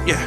Yeah.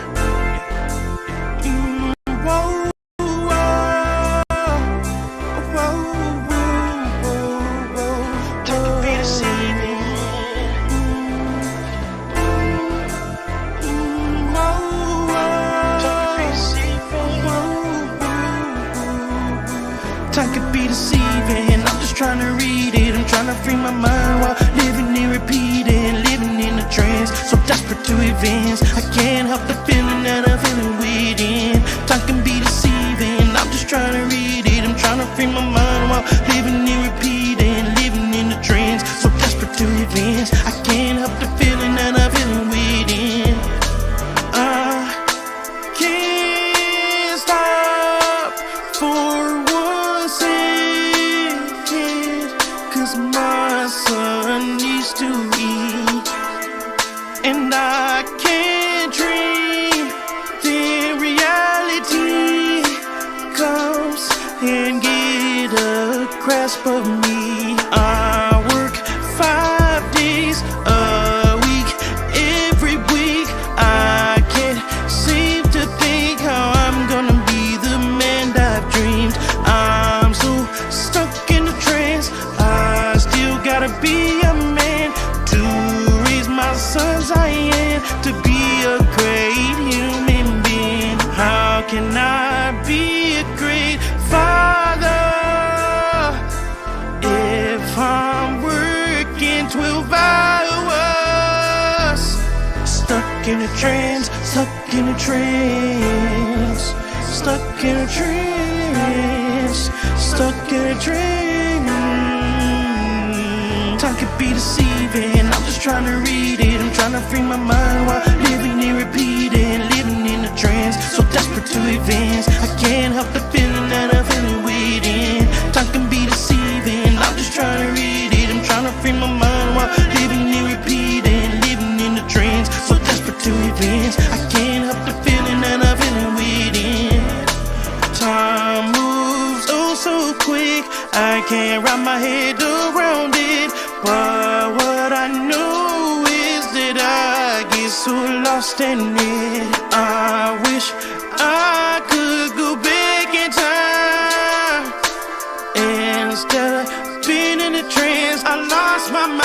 Time could be deceiving, I'm just trying to read it. I'm trying to free my mind while living and repeating, living in a trance, so desperate to advance. I can't help the feeling that I'm feeling within. Time can be deceiving, I'm just trying to read it. I'm trying to free my mind while living and repeating, living in a trance, so desperate to advance. I can't help the feeling that I'm feeling within. I can't stop for cause my son needs to eat, and I can't dream. Then reality comes and get a grasp of me. I work 5 days a week, every week. I can't seem to think how I'm gonna be the man that I've dreamed. I'm so stuck in the trance. I still gotta be a man to raise my sons. I am to be a great human being. How can I be a great father if I'm working 12 hours? Stuck in a trance, stuck in a trance, stuck in a trance, stuck in a trance. Time could be deceiving, I'm just trying to read it. I'm trying to free my mind while living and repeating, living in a trance, so desperate to advance. I can't help the feeling that I'm feeling within. Time can be deceiving, I'm just trying to read it. I'm trying to free my mind while living and repeating, living in a trance, so desperate to advance. I can't help the feeling that I'm feeling within. Time moves oh so quick, I can't wrap my head around it. But what I know is that I get so lost in it. I wish I could go back in time, and instead of being in a trance, I lost my mind.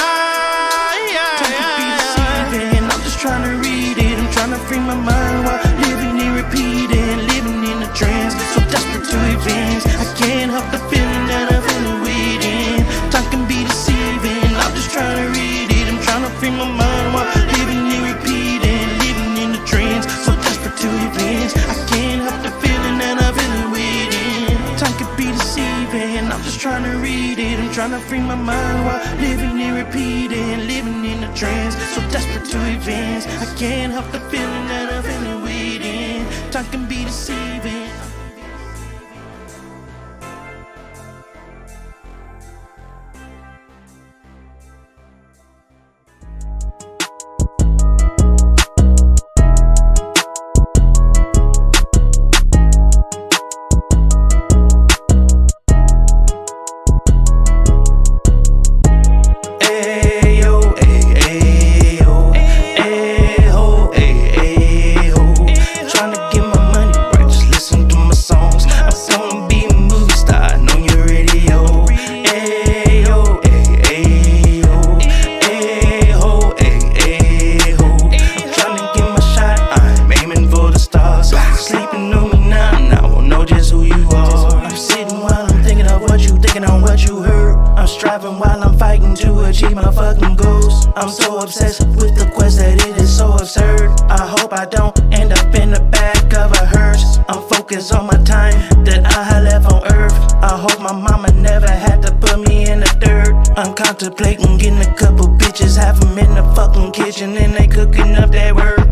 Time could be deceiving, I'm just trying to read it. I'm trying to free my mind while living and repeating, living in a trance, so desperate to advance. I can't help the feeling that I'm feeling within. Time can be deceiving, I'm just trying to read it. I'm trying to free my mind while living and repeating, living in a trance, so desperate to advance. I can't help the feeling that I'm feeling within. Time can be deceiving, I'm just trying to read it. I'm trying to free my mind while living and repeating, living in a trance, so desperate to advance. I can't help the feeling that I'm feeling within. Time can be deceiving. I'm so obsessed with the quest that it is so absurd. I hope I don't end up in the back of a hearse. I'm focused on my time that I had left on earth. I hope my mama never had to put me in the dirt. I'm contemplating getting a couple bitches, have them in the fucking kitchen and they cooking up that word.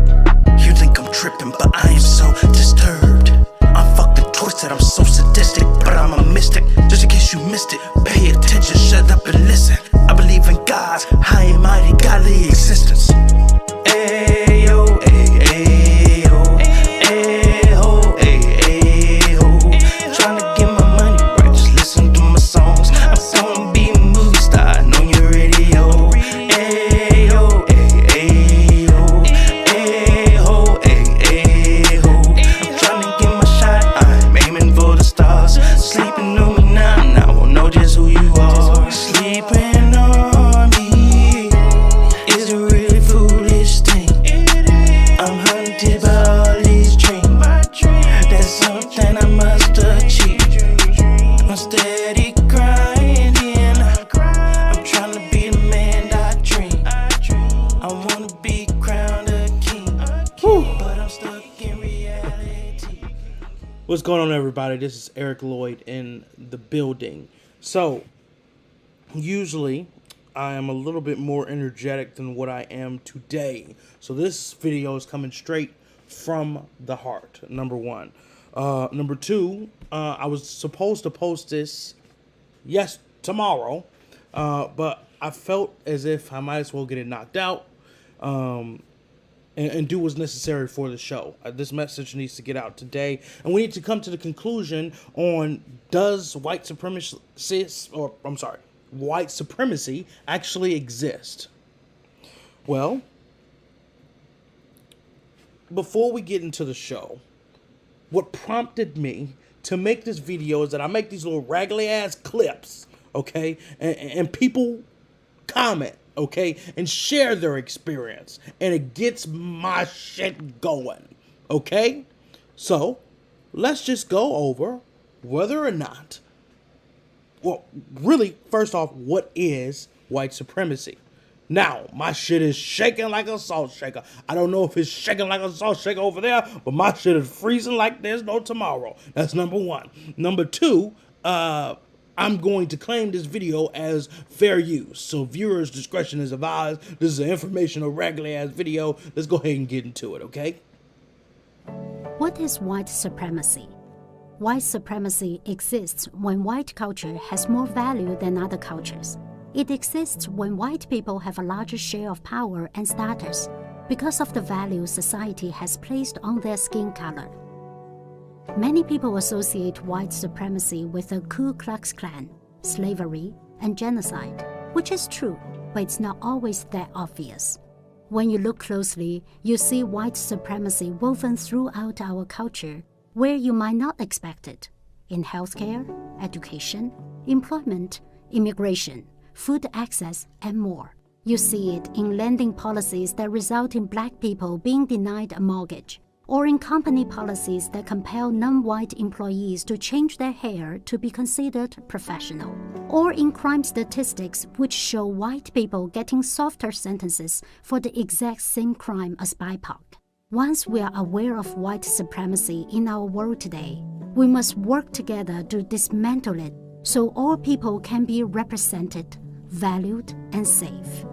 You think I'm tripping, but I am so disturbed. I'm fucking twisted, I'm so sadistic, but I'm a mystic. Just in case you missed it, pay attention, shut up and listen. I believe in God's high and mighty godly existence. Ayo, ayo, ayo, ayo. Tryna get my money right, just listen to my songs. I'm gonna be a movie star on your radio. Ayo, ayo, ayo. addicted by all these dreams. That's something I must achieve. I'm steady grinding. I'm trying to be the man that I dream. I wanna be crowned a king, but I'm stuck in reality. What's going on, everybody? This is Eric Lloyd in the building. So, usually I am a little bit more energetic than what I am today. So this video is coming straight from the heart, number one. Number two, I was supposed to post this, tomorrow, but I felt as if I might as well get it knocked out and do what's necessary for the show. This message needs to get out today, and we need to come to the conclusion on does white supremacy actually exist? Well, before we get into the show, what prompted me to make this video is that I make these little raggedy ass clips, okay, and people comment, okay, and share their experience, and it gets my shit going, okay? So let's just go over whether or not, well, really, first off, what is white supremacy? Now, my shit is shaking like a salt shaker. I don't know if it's shaking like a salt shaker over there, but my shit is freezing like there's no tomorrow. That's number one. Number two, I'm going to claim this video as fair use. So viewers' discretion is advised. This is an informational, raggedy-ass video. Let's go ahead and get into it, okay? What is white supremacy? White supremacy exists when white culture has more value than other cultures. It exists when white people have a larger share of power and status because of the value society has placed on their skin color. Many people associate white supremacy with the Ku Klux Klan, slavery, and genocide, which is true, but it's not always that obvious. When you look closely, you see white supremacy woven throughout our culture where you might not expect it, in healthcare, education, employment, immigration, food access, and more. You see it in lending policies that result in black people being denied a mortgage, or in company policies that compel non-white employees to change their hair to be considered professional, or in crime statistics which show white people getting softer sentences for the exact same crime as BIPOC. Once we are aware of white supremacy in our world today, we must work together to dismantle it so all people can be represented, valued, and safe.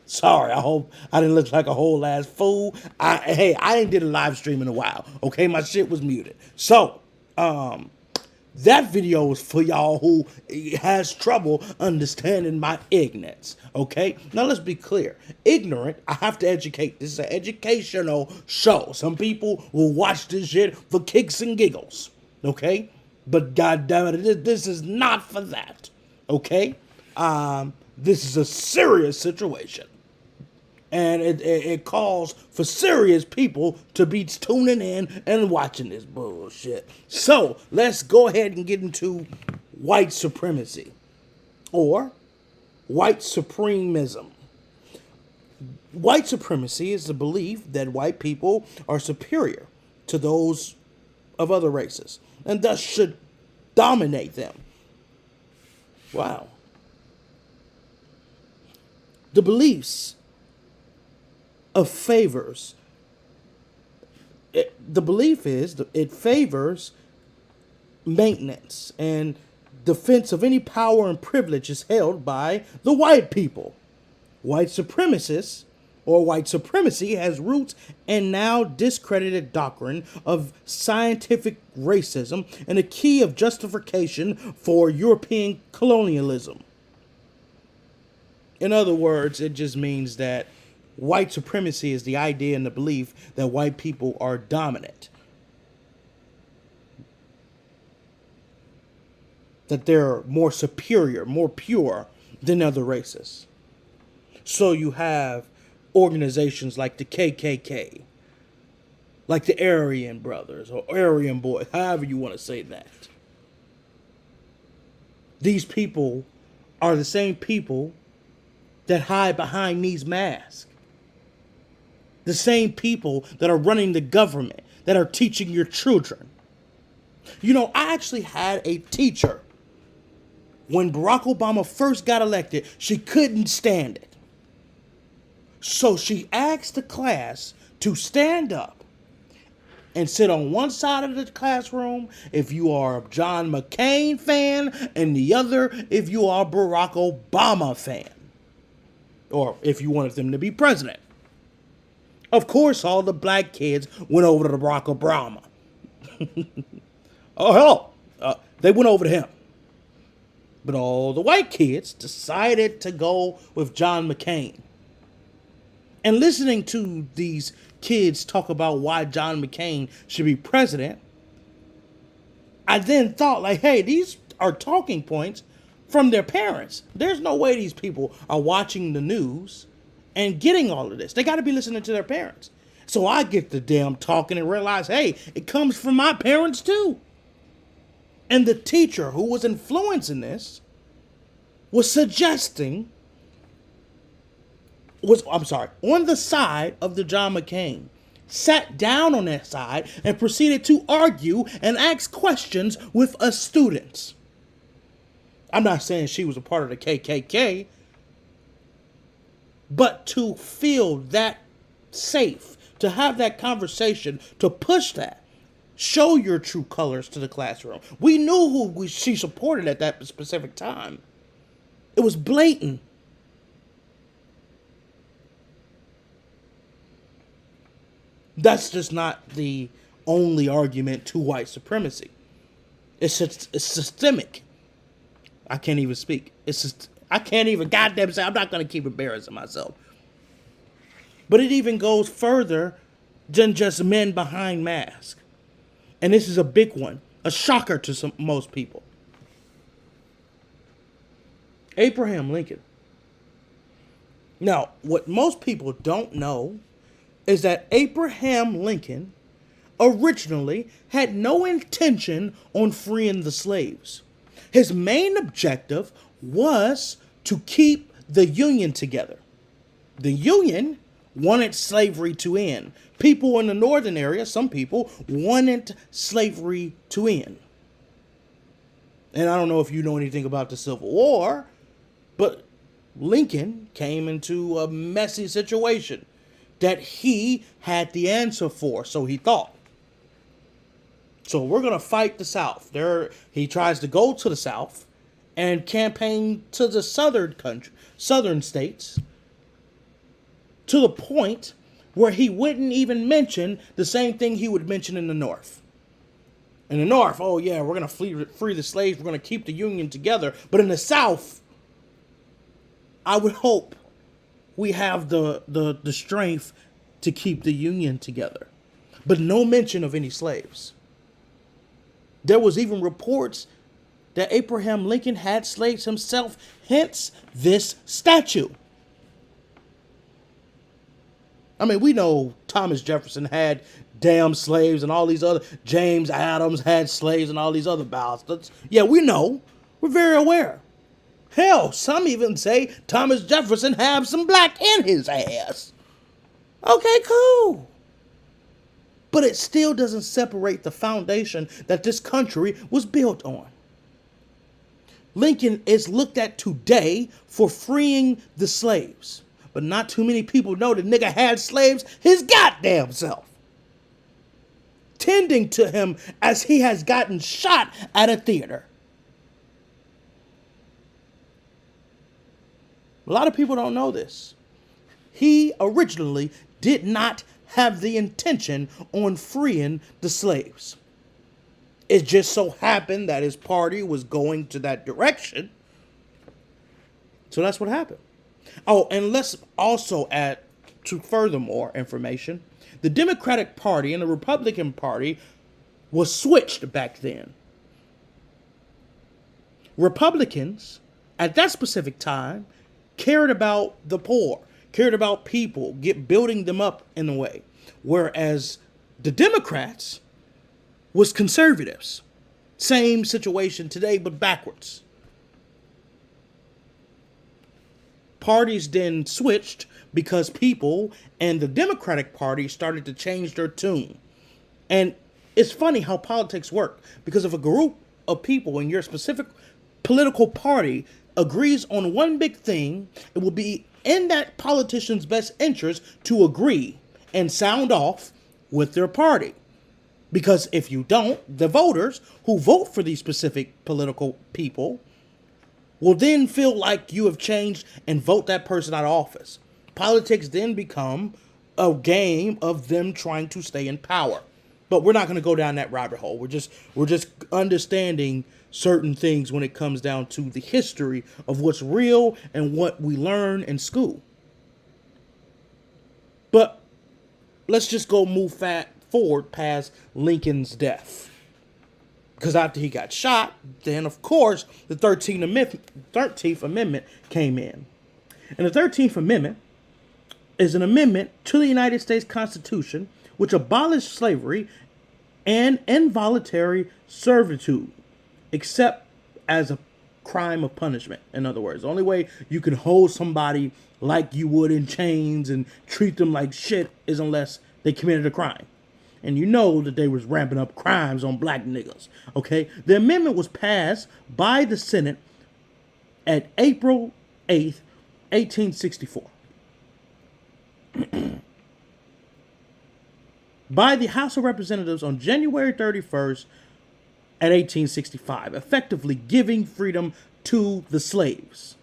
Sorry, I hope I didn't look like a whole ass fool. I ain't did a live stream in a while, okay? My shit was muted. So, that video is for y'all who has trouble understanding my ignorance, okay? Now, let's be clear. Ignorant, I have to educate. This is an educational show. Some people will watch this shit for kicks and giggles, okay? But goddammit, this is not for that, okay? This is a serious situation. And it calls for serious people to be tuning in and watching this bullshit. So, let's go ahead and get into white supremacy, or white supremism. White supremacy is the belief that white people are superior to those of other races, and thus should dominate them. Wow. The beliefs of favors. The belief is that it favors maintenance and defense of any power and privilege is held by the white people. White supremacists or white supremacy has roots in now discredited doctrine of scientific racism and a key of justification for European colonialism. In other words, it just means that white supremacy is the idea and the belief that white people are dominant, that they're more superior, more pure than other races. So you have organizations like the KKK, like the Aryan brothers or Aryan boys, however you want to say that. These people are the same people that hide behind these masks. The same people that are running the government, that are teaching your children. You know, I actually had a teacher when Barack Obama first got elected. She couldn't stand it. So she asked the class to stand up and sit on one side of the classroom if you are a John McCain fan, and the other if you are a Barack Obama fan, or if you wanted them to be president. Of course, all the black kids went over to Barack Obama. Oh, hell, they went over to him. But all the white kids decided to go with John McCain. And listening to these kids talk about why John McCain should be president, I then thought, like, hey, these are talking points from their parents. There's no way these people are watching the news and getting all of this. They got to be listening to their parents. So I get the damn talking and realize, hey, it comes from my parents too. And the teacher who was influencing this was suggesting, on the side of the John McCain, sat down on that side and proceeded to argue and ask questions with us students. I'm not saying she was a part of the KKK, but to feel that safe, to have that conversation, to push that, show your true colors to the classroom. We knew who she supported at that specific time. It was blatant. That's just not the only argument to white supremacy. It's systemic. I can't even speak. I can't even goddamn say. I'm not going to keep embarrassing myself. But it even goes further than just men behind masks. And this is a big one, a shocker to most people. Abraham Lincoln. Now, what most people don't know is that Abraham Lincoln originally had no intention on freeing the slaves. His main objective was to keep the Union together. The Union wanted slavery to end. People in the northern area, some people, wanted slavery to end. And I don't know if you know anything about the Civil War, but Lincoln came into a messy situation that he had the answer for, so he thought. So we're going to fight the South. He tries to go to the South and campaign to the southern states, to the point where he wouldn't even mention the same thing he would mention in the North. In the North, oh yeah, we're going to free the slaves, we're going to keep the Union together. But in the South, I would hope we have the strength to keep the Union together. But no mention of any slaves. There was even reports that Abraham Lincoln had slaves himself, hence this statue. I mean, we know Thomas Jefferson had damn slaves and all these other, James Adams had slaves and all these other bastards. Yeah, we know. We're very aware. Hell, some even say Thomas Jefferson had some black in his ass. Okay, cool. But it still doesn't separate the foundation that this country was built on. Lincoln is looked at today for freeing the slaves. But not too many people know the nigga had slaves his goddamn self. Tending to him as he has gotten shot at a theater. A lot of people don't know this. He originally did not have the intention on freeing the slaves. It just so happened that his party was going to that direction. So that's what happened. Oh, and let's also add to furthermore information. The Democratic Party and the Republican Party was switched back then. Republicans, at that specific time, cared about the poor, cared about people, building them up in a way. Whereas The Democrats was conservatives. Same situation today, but backwards. Parties then switched because people and the Democratic Party started to change their tune. And it's funny how politics work, because if a group of people in your specific political party agrees on one big thing, it will be in that politician's best interest to agree and sound off with their party. Because if you don't, the voters who vote for these specific political people will then feel like you have changed and vote that person out of office. Politics then become a game of them trying to stay in power. But we're not going to go down that rabbit hole. We're just understanding certain things when it comes down to the history of what's real and what we learn in school. But let's just move forward past Lincoln's death. Because after he got shot, then of course the 13th Amendment came in. And the 13th Amendment is an amendment to the United States Constitution which abolished slavery and involuntary servitude, except as a crime of punishment. In other words, the only way you can hold somebody like you would in chains and treat them like shit is unless they committed a crime. And you know that they was ramping up crimes on black niggas, okay? The amendment was passed by the Senate at April 8th, 1864. By the House of Representatives on January 31st at 1865, effectively giving freedom to the slaves.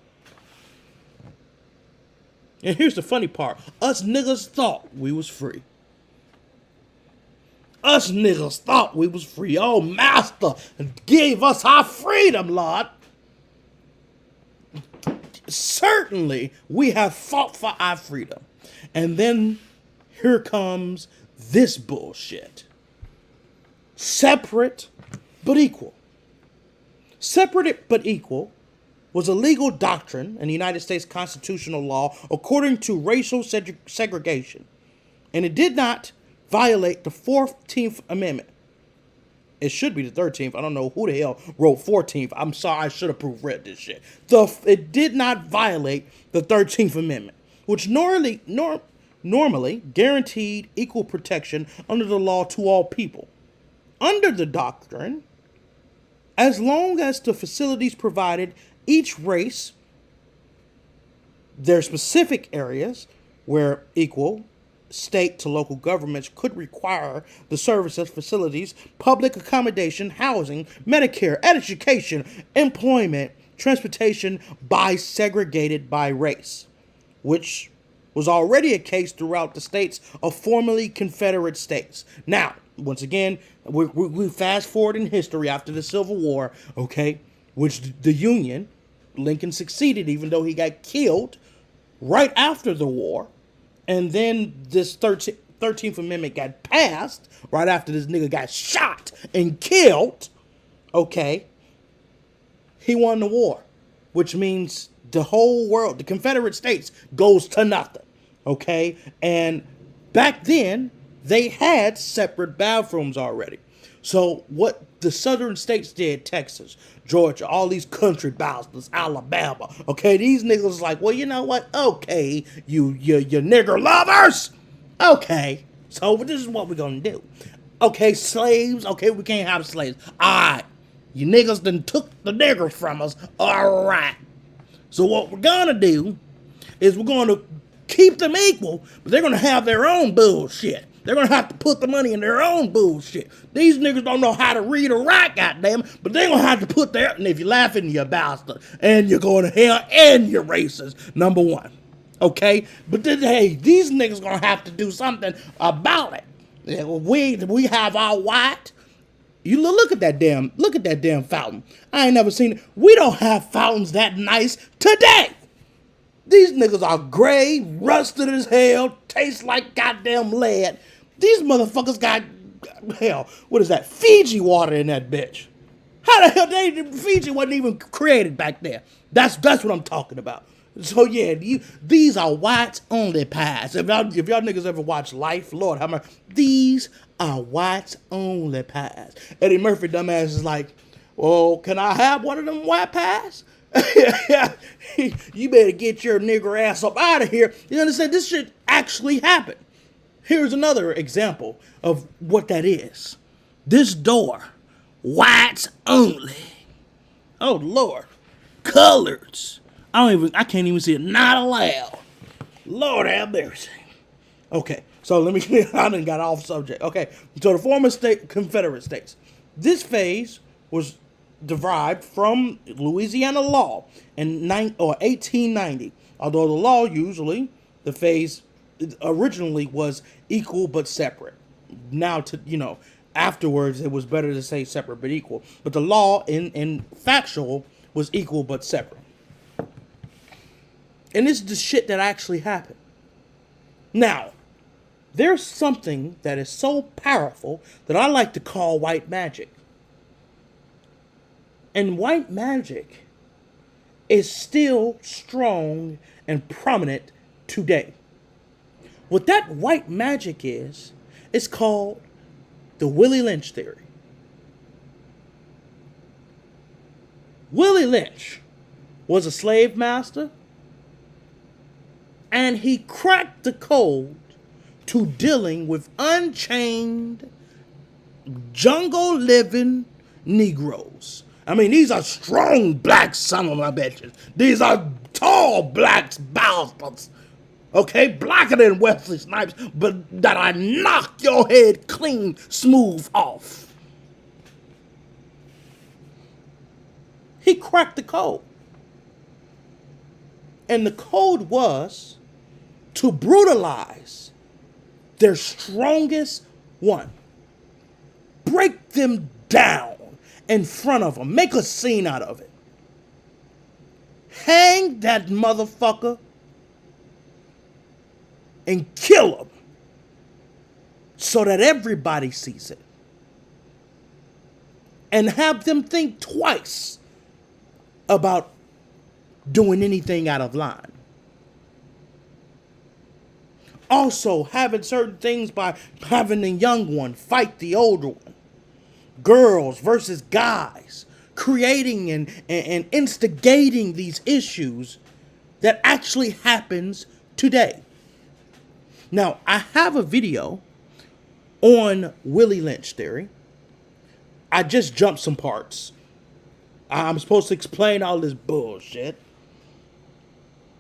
And here's the funny part. Us niggas thought we was free. Us niggas thought we was free. Oh, master gave us our freedom, Lord. Certainly, we have fought for our freedom. And then here comes this bullshit. Separate but equal. Separate but equal was a legal doctrine in the United States constitutional law according to racial segregation. And it did not violate the 14th Amendment. It should be the 13th. I don't know who the hell wrote 14th. I'm sorry, I should have proofread this shit. It did not violate the 13th Amendment, which normally guaranteed equal protection under the law to all people. Under the doctrine, as long as the facilities provided each race their specific areas where equal state to local governments could require the services, facilities, public accommodation, housing, Medicare, education, employment, transportation by segregated by race, which was already a case throughout the states of formerly Confederate states. Now, once again, we fast forward in history after the Civil War, okay, which the Union, Lincoln succeeded even though he got killed right after the war. And then this 13th Amendment got passed right after this nigga got shot and killed. Okay. He won the war, which means the whole world, the Confederate States, goes to nothing. Okay. And back then, they had separate bathrooms already. So what the southern states did, Texas, Georgia, all these country bastards, Alabama, okay, these niggas like, well, you know what? Okay, you nigger lovers. Okay, so this is what we're gonna do. Okay, slaves. Okay, we can't have slaves. All right, you niggas done took the niggers from us. All right. So what we're gonna do is we're gonna keep them equal, but they're gonna have their own bullshit. They're going to have to put the money in their own bullshit. These niggas don't know how to read or write, goddamn, but they're going to have to put their... And if you're laughing, you're a bastard. And you're going to hell and you're racist, number one. Okay? But then, hey, these niggas going to have to do something about it. Yeah, well, we have our white... You look at that damn fountain. I ain't never seen it. We don't have fountains that nice today. These niggas are gray, rusted as hell, taste like goddamn lead. These motherfuckers got, hell, what is that, Fiji water in that bitch. How the hell Fiji wasn't even created back there? That's what I'm talking about. So yeah, these are whites only pies. If y'all niggas ever watch Life, Lord have mercy, these are whites only pies. Eddie Murphy dumbass is like, well, can I have one of them white pies? You better get your nigger ass up out of here. You understand? This shit actually happened. Here's another example of what that is. This door, whites only. Oh Lord, coloreds. I can't even see it. Not allowed. Lord have mercy. Okay, so let me. I done got off subject. Okay, so the former Confederate states. This phase was derived from Louisiana law in 1890. Although the law the phase originally was equal but separate. Now afterwards it was better to say separate but equal. But the law in factual was equal but separate. And this is the shit that actually happened. Now, there's something that is so powerful that I like to call white magic. And white magic is still strong and prominent today. What that white magic is called the Willie Lynch theory. Willie Lynch was a slave master, and he cracked the code to dealing with unchained, jungle-living Negroes. I mean, these are strong black son of my bitches. These are tall black bastards. Okay, blacker than Wesley Snipes, but that I knock your head clean, smooth off. He cracked the code. And the code was to brutalize their strongest one. Break them down in front of them. Make a scene out of it. Hang that motherfucker and kill him so that everybody sees it. And have them think twice about doing anything out of line. Also, having certain things by having the young one fight the older one. Girls versus guys. Creating and instigating these issues that actually happens today. Now, I have a video on Willie Lynch theory. I just jumped some parts. I'm supposed to explain all this bullshit.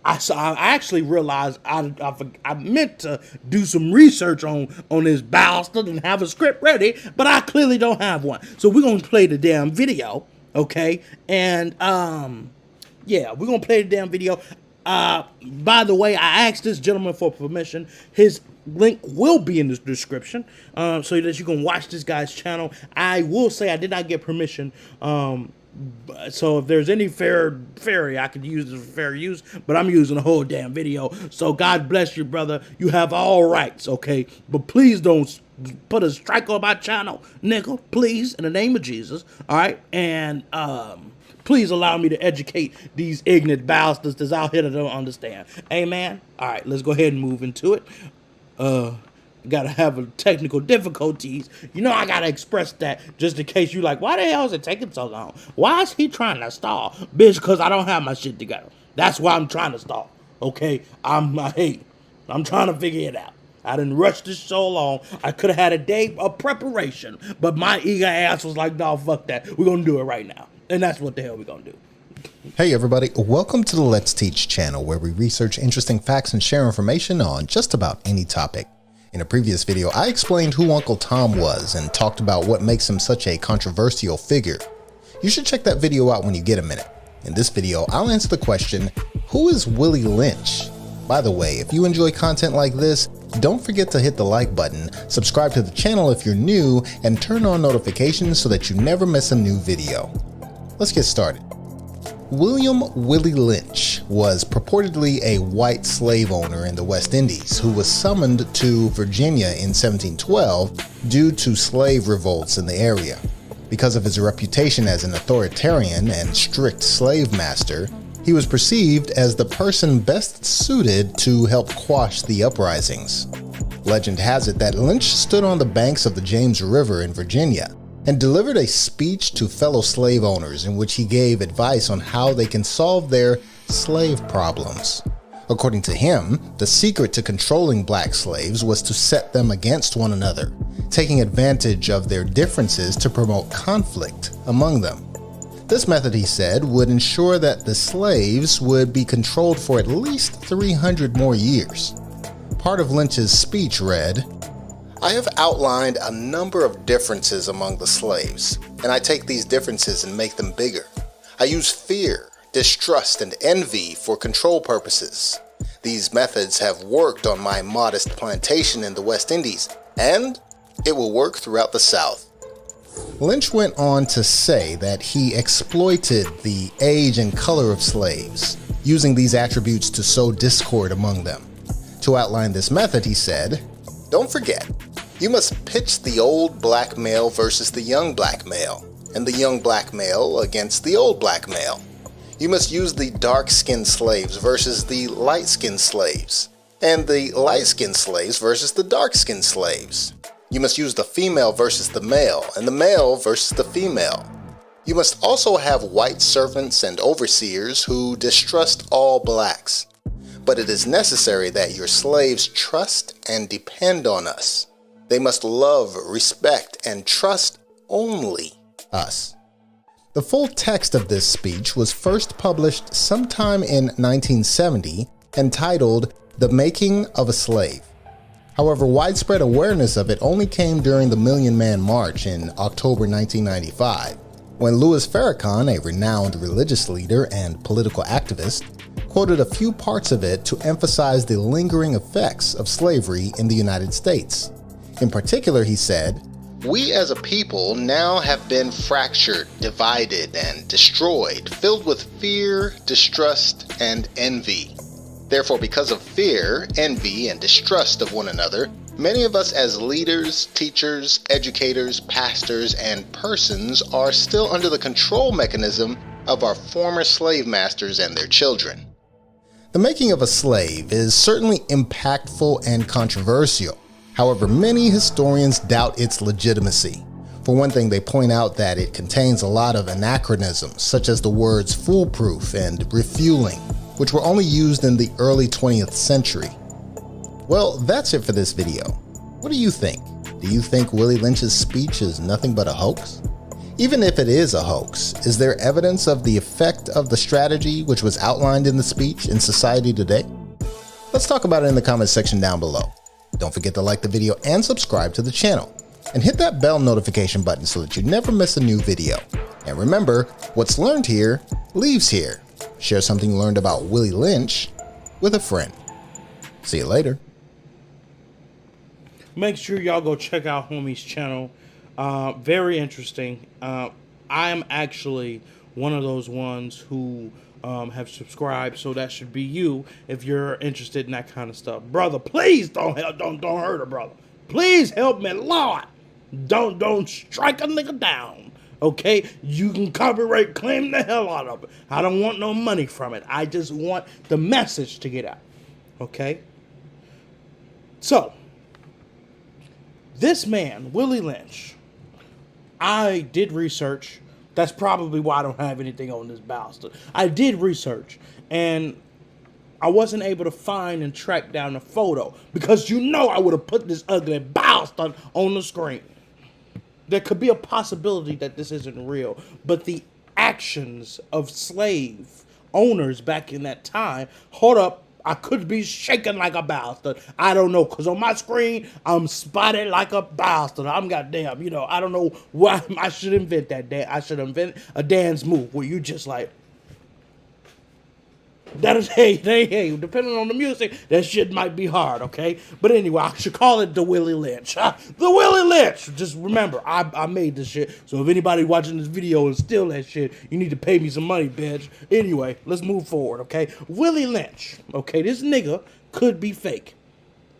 I actually realized I meant to do some research on this bastard and have a script ready, but I clearly don't have one. So we're going to play the damn video, okay? And, yeah, we're going to play the damn video. By the way, I asked this gentleman for permission. His link will be in the description, so that you can watch this guy's channel. I will say I did not get permission, so if there's any fairy I could use as fair use, but I'm using the whole damn video. So God bless you, brother. You have all rights, okay? But please don't put a strike on my channel, nigga. Please, in the name of Jesus, all right? And please allow me to educate these ignorant bastards that's out here that don't understand. Amen? All right, let's go ahead and move into it. Gotta have technical difficulties. You know I gotta express that just in case you like, why the hell is it taking so long? Why is he trying to stall? Bitch, because I don't have my shit together. That's why I'm trying to stall. Okay? I'm trying to figure it out. I didn't rush this so long. I could have had a day of preparation, but my eager ass was like, no, fuck that. We're gonna do it right now. And that's what the hell we're gonna do. Hey everybody, welcome to the Let's Teach channel, where we research interesting facts and share information on just about any topic. In a previous video, I explained who Uncle Tom was and talked about what makes him such a controversial figure. You should check that video out when you get a minute. In this video, I'll answer the question, who is Willie Lynch? By the way, if you enjoy content like this, don't forget to hit the like button, subscribe to the channel if you're new, and turn on notifications so that you never miss a new video. Let's get started. William Willie Lynch was purportedly a white slave owner in the West Indies who was summoned to Virginia in 1712 due to slave revolts in the area. Because of his reputation as an authoritarian and strict slave master, He was perceived as the person best suited to help quash the uprisings. Legend has it that Lynch stood on the banks of the James River in Virginia and delivered a speech to fellow slave owners in which he gave advice on how they can solve their slave problems. According to him, the secret to controlling black slaves was to set them against one another, taking advantage of their differences to promote conflict among them. This method, he said, would ensure that the slaves would be controlled for at least 300 more years. Part of Lynch's speech read, "I have outlined a number of differences among the slaves, and I take these differences and make them bigger. I use fear, distrust, and envy for control purposes. These methods have worked on my modest plantation in the West Indies, and it will work throughout the South." Lynch went on to say that he exploited the age and color of slaves, using these attributes to sow discord among them. To outline this method, he said, "Don't forget, you must pitch the old black male versus the young black male, and the young black male against the old black male. You must use the dark-skinned slaves versus the light-skinned slaves, and the light-skinned slaves versus the dark-skinned slaves. You must use the female versus the male, and the male versus the female. You must also have white servants and overseers who distrust all blacks. But it is necessary that your slaves trust and depend on us. They must love, respect, and trust only us." The full text of this speech was first published sometime in 1970, entitled "The Making of a Slave." However, widespread awareness of it only came during the Million Man March in October 1995, when Louis Farrakhan, a renowned religious leader and political activist, quoted a few parts of it to emphasize the lingering effects of slavery in the United States. In particular, he said, "We as a people now have been fractured, divided, and destroyed, filled with fear, distrust, and envy. Therefore, because of fear, envy, and distrust of one another, many of us as leaders, teachers, educators, pastors, and persons are still under the control mechanism of our former slave masters and their children." The Making of a Slave is certainly impactful and controversial. However, many historians doubt its legitimacy. For one thing, they point out that it contains a lot of anachronisms, such as the words foolproof and refueling, which were only used in the early 20th century. Well, that's it for this video. What do you think? Do you think Willie Lynch's speech is nothing but a hoax? Even if it is a hoax, is there evidence of the effect of the strategy which was outlined in the speech in society today? Let's talk about it in the comments section down below. Don't forget to like the video and subscribe to the channel. And hit that bell notification button so that you never miss a new video. And remember, what's learned here leaves here. Share something you learned about Willie Lynch with a friend. See you later. Make sure y'all go check out homie's channel. Very interesting. I am actually one of those ones who have subscribed, so that should be you if you're interested in that kind of stuff. Brother, please don't hurt a brother. Please help me, Lord. Don't strike a nigga down. Okay, you can copyright claim the hell out of it. I don't want no money from it. I just want the message to get out. Okay? So, this man, Willie Lynch, I did research. That's probably why I don't have anything on this bastard. I did research, and I wasn't able to find and track down a photo, because you know I would have put this ugly bastard on the screen. There could be a possibility that this isn't real, but the actions of slave owners back in that time, hold up, I could be shaking like a bastard. I don't know, because on my screen, I'm spotted like a bastard. I'm goddamn, I don't know why I should invent that. I should invent a dance move where you just like, that is, hey, depending on the music, that shit might be hard, okay? But anyway, I should call it the Willie Lynch. The Willie Lynch! Just remember, I made this shit, so if anybody watching this video and steal that shit, you need to pay me some money, bitch. Anyway, let's move forward, okay? Willie Lynch, okay? This nigga could be fake.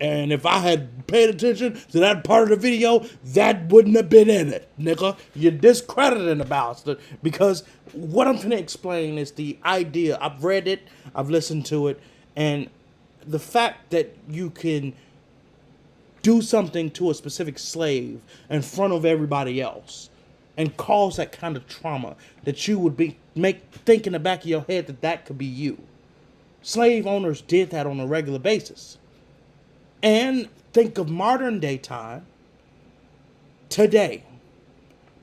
And if I had paid attention to that part of the video, that wouldn't have been in it, nigga. You're discrediting the bastard. Because what I'm trying to explain is the idea. I've read it, I've listened to it, and the fact that you can do something to a specific slave in front of everybody else and cause that kind of trauma that you would think in the back of your head that could be you. Slave owners did that on a regular basis. And think of modern day time. Today,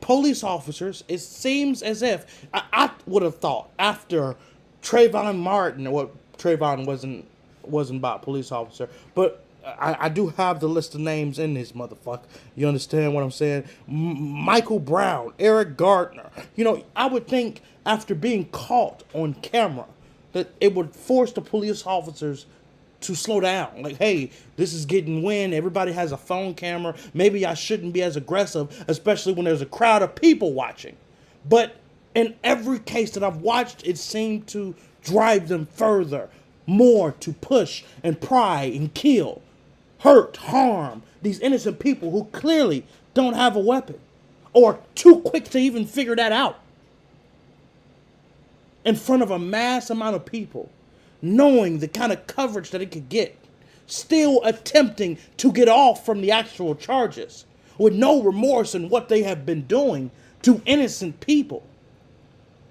police officers, it seems as if, I would have thought after Trayvon Martin, well, Trayvon wasn't about police officer, but I do have the list of names in this motherfucker. You understand what I'm saying? Michael Brown, Eric Gardner. You know, I would think after being caught on camera that it would force the police officers to slow down. Like, hey, this is getting wind. Everybody has a phone camera. Maybe I shouldn't be as aggressive, especially when there's a crowd of people watching. But in every case that I've watched, it seemed to drive them further, more to push and pry and kill, hurt, harm these innocent people who clearly don't have a weapon or too quick to even figure that out in front of a mass amount of people, knowing the kind of coverage that it could get, still attempting to get off from the actual charges with no remorse in what they have been doing to innocent people.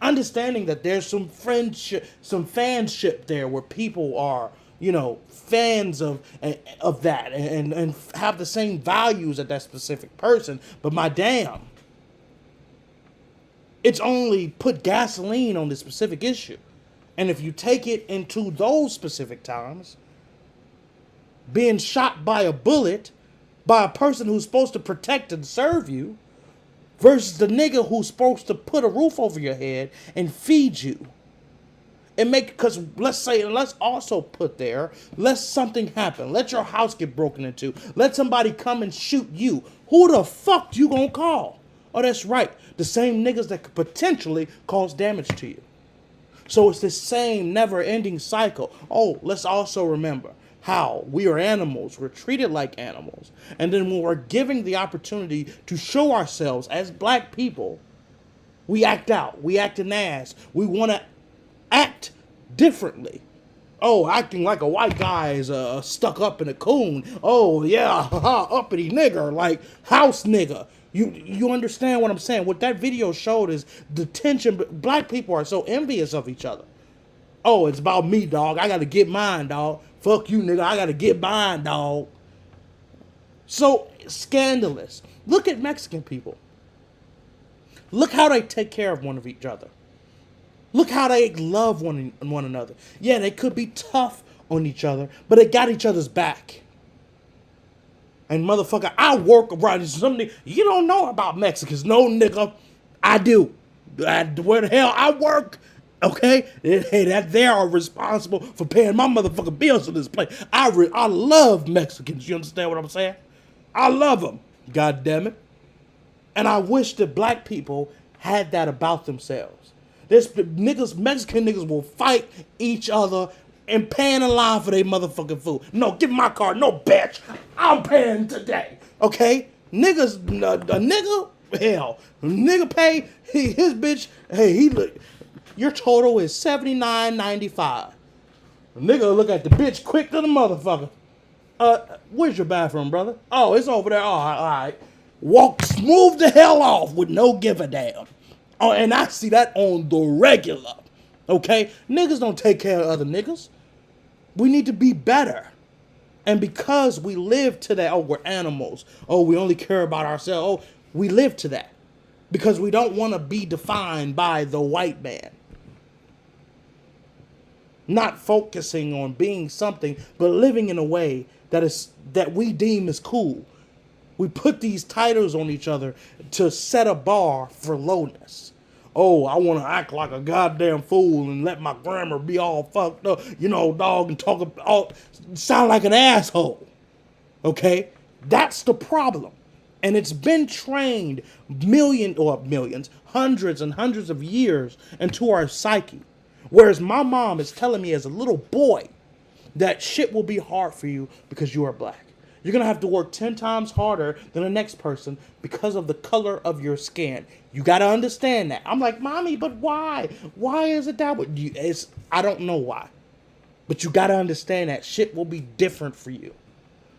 Understanding that there's some friendship, some fanship there where people are, you know, fans of that and have the same values as that specific person. But my damn, it's only put gasoline on this specific issue. And if you take it into those specific times, being shot by a bullet by a person who's supposed to protect and serve you versus the nigga who's supposed to put a roof over your head and feed you. Because let's also put there, let something happen. Let your house get broken into. Let somebody come and shoot you. Who the fuck you gonna call? Oh, that's right. The same niggas that could potentially cause damage to you. So it's the same never-ending cycle. Oh, let's also remember how we are animals. We're treated like animals. And then when we're given the opportunity to show ourselves as black people, we act out. We act an ass. We want to act differently. Oh, acting like a white guy is stuck up in a coon. Oh, yeah, uppity nigger, like house nigga. You understand what I'm saying? What that video showed is the tension. Black people are so envious of each other. Oh, it's about me, dog. I got to get mine, dog. Fuck you, nigga. I got to get mine, dog. So scandalous. Look at Mexican people. Look how they take care of one of each other. Look how they love one another. Yeah, they could be tough on each other, but they got each other's back. And motherfucker, I work around something you don't know about Mexicans. No, nigga, I do. Where the hell I work, okay? Hey, that they are responsible for paying my motherfucking bills in this place. I love Mexicans. You understand what I'm saying? I love them. God damn it. And I wish that black people had that about themselves. Mexican niggas will fight each other and paying in line for their motherfucking food. No, give me my card. No, bitch. I'm paying today. Okay? Niggas, a nigga, hell. Nigga pay, his bitch, hey, your total is $79.95. Nigga look at the bitch quick to the motherfucker. Where's your bathroom, brother? Oh, it's over there. Oh, all right. Move the hell off with no give a damn. Oh, and I see that on the regular. Okay? Niggas don't take care of other niggas. We need to be better. And because we live to that, oh, we're animals. Oh, we only care about ourselves. Oh, we live to that. Because we don't want to be defined by the white man. Not focusing on being something, but living in a way that we deem as cool. We put these titles on each other to set a bar for lowness. Oh, I want to act like a goddamn fool and let my grammar be all fucked up, you know, dog, and sound like an asshole. Okay? That's the problem. And it's been trained millions, hundreds and hundreds of years into our psyche. Whereas my mom is telling me as a little boy, that shit will be hard for you because you are black. You're going to have to work 10 times harder than the next person because of the color of your skin. You got to understand that. I'm like, mommy, but why? Why is it that way? I don't know why. But you got to understand that shit will be different for you.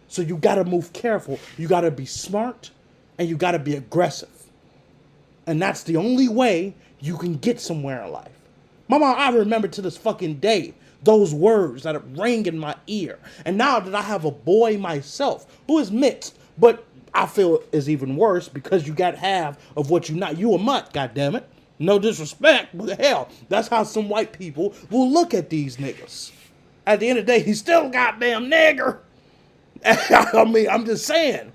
So you got to move careful. You got to be smart and you got to be aggressive. And that's the only way you can get somewhere in life. Mama, I remember to this fucking day those words that rang in my ear. And now that I have a boy myself who is mixed, but I feel is even worse because you got half of what you not. You a mutt, goddammit. No disrespect, but hell, that's how some white people will look at these niggas. At the end of the day, he's still a goddamn nigger. I mean, I'm just saying.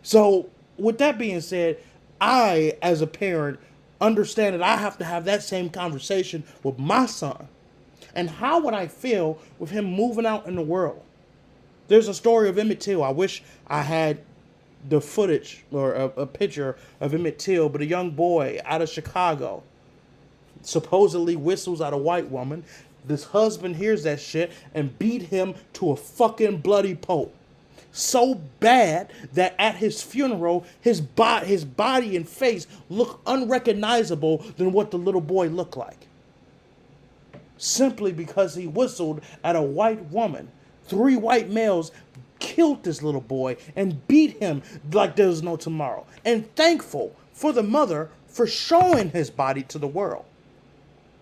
So, with that being said, I, as a parent, understand that I have to have that same conversation with my son. And how would I feel with him moving out in the world? There's a story of Emmett Till. I wish I had the footage or a picture of Emmett Till, but a young boy out of Chicago supposedly whistles at a white woman. This husband hears that shit and beat him to a fucking bloody pulp. So bad that at his funeral, his body and face look unrecognizable than what the little boy looked like. Simply because he whistled at a white woman. 3 white males killed this little boy and beat him like there was no tomorrow. And thankful for the mother for showing his body to the world.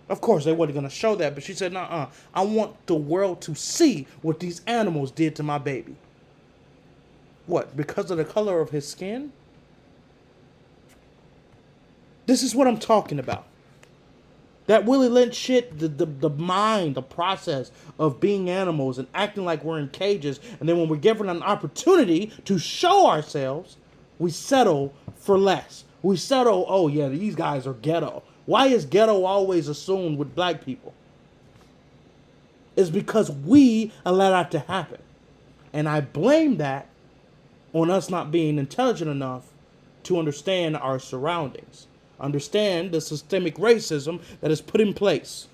Of course, they weren't going to show that, but she said, nuh-uh, I want the world to see what these animals did to my baby. What, because of the color of his skin? This is what I'm talking about. That Willie Lynch shit, the mind, the process of being animals and acting like we're in cages, and then when we're given an opportunity to show ourselves, we settle for less. We settle, oh yeah, these guys are ghetto. Why is ghetto always assumed with black people? It's because we allow that to happen. And I blame that on us not being intelligent enough to understand our surroundings. Understand the systemic racism that is put in place.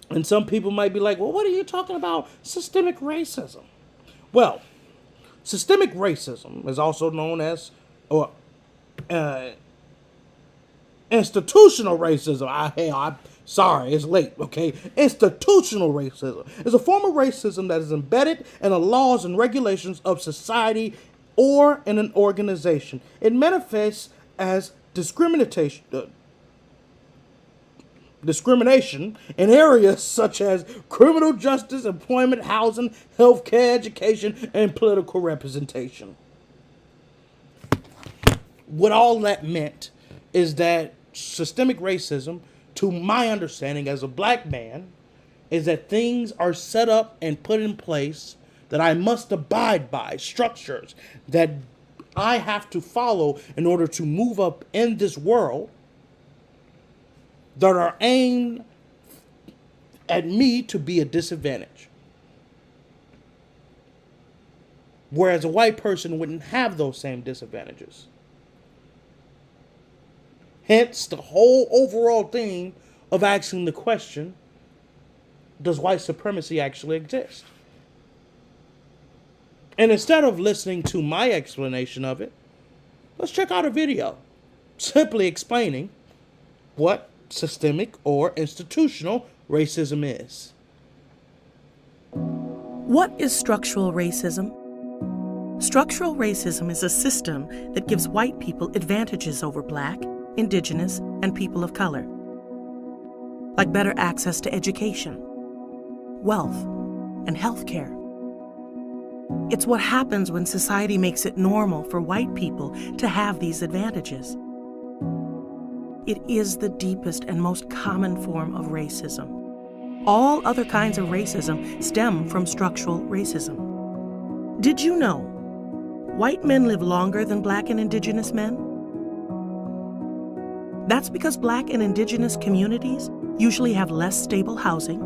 And some people might be like, well, what are you talking about? Systemic racism. Well, systemic racism is also known as institutional racism. I'm sorry, it's late, okay? Institutional racism is a form of racism that is embedded in the laws and regulations of society or in an organization. It manifests as discrimination in areas such as criminal justice, employment, housing, healthcare, education, and political representation. What all that meant is that systemic racism, to my understanding as a black man, is that things are set up and put in place that I must abide by, structures that I have to follow in order to move up in this world that are aimed at me to be a disadvantage. Whereas a white person wouldn't have those same disadvantages. Hence the whole overall theme of asking the question, does white supremacy actually exist? And instead of listening to my explanation of it, let's check out a video simply explaining what systemic or institutional racism is. What is structural racism? Structural racism is a system that gives white people advantages over black, indigenous, and people of color, like better access to education, wealth, and health care. It's what happens when society makes it normal for white people to have these advantages. It is the deepest and most common form of racism. All other kinds of racism stem from structural racism. Did you know white men live longer than black and indigenous men? That's because black and indigenous communities usually have less stable housing,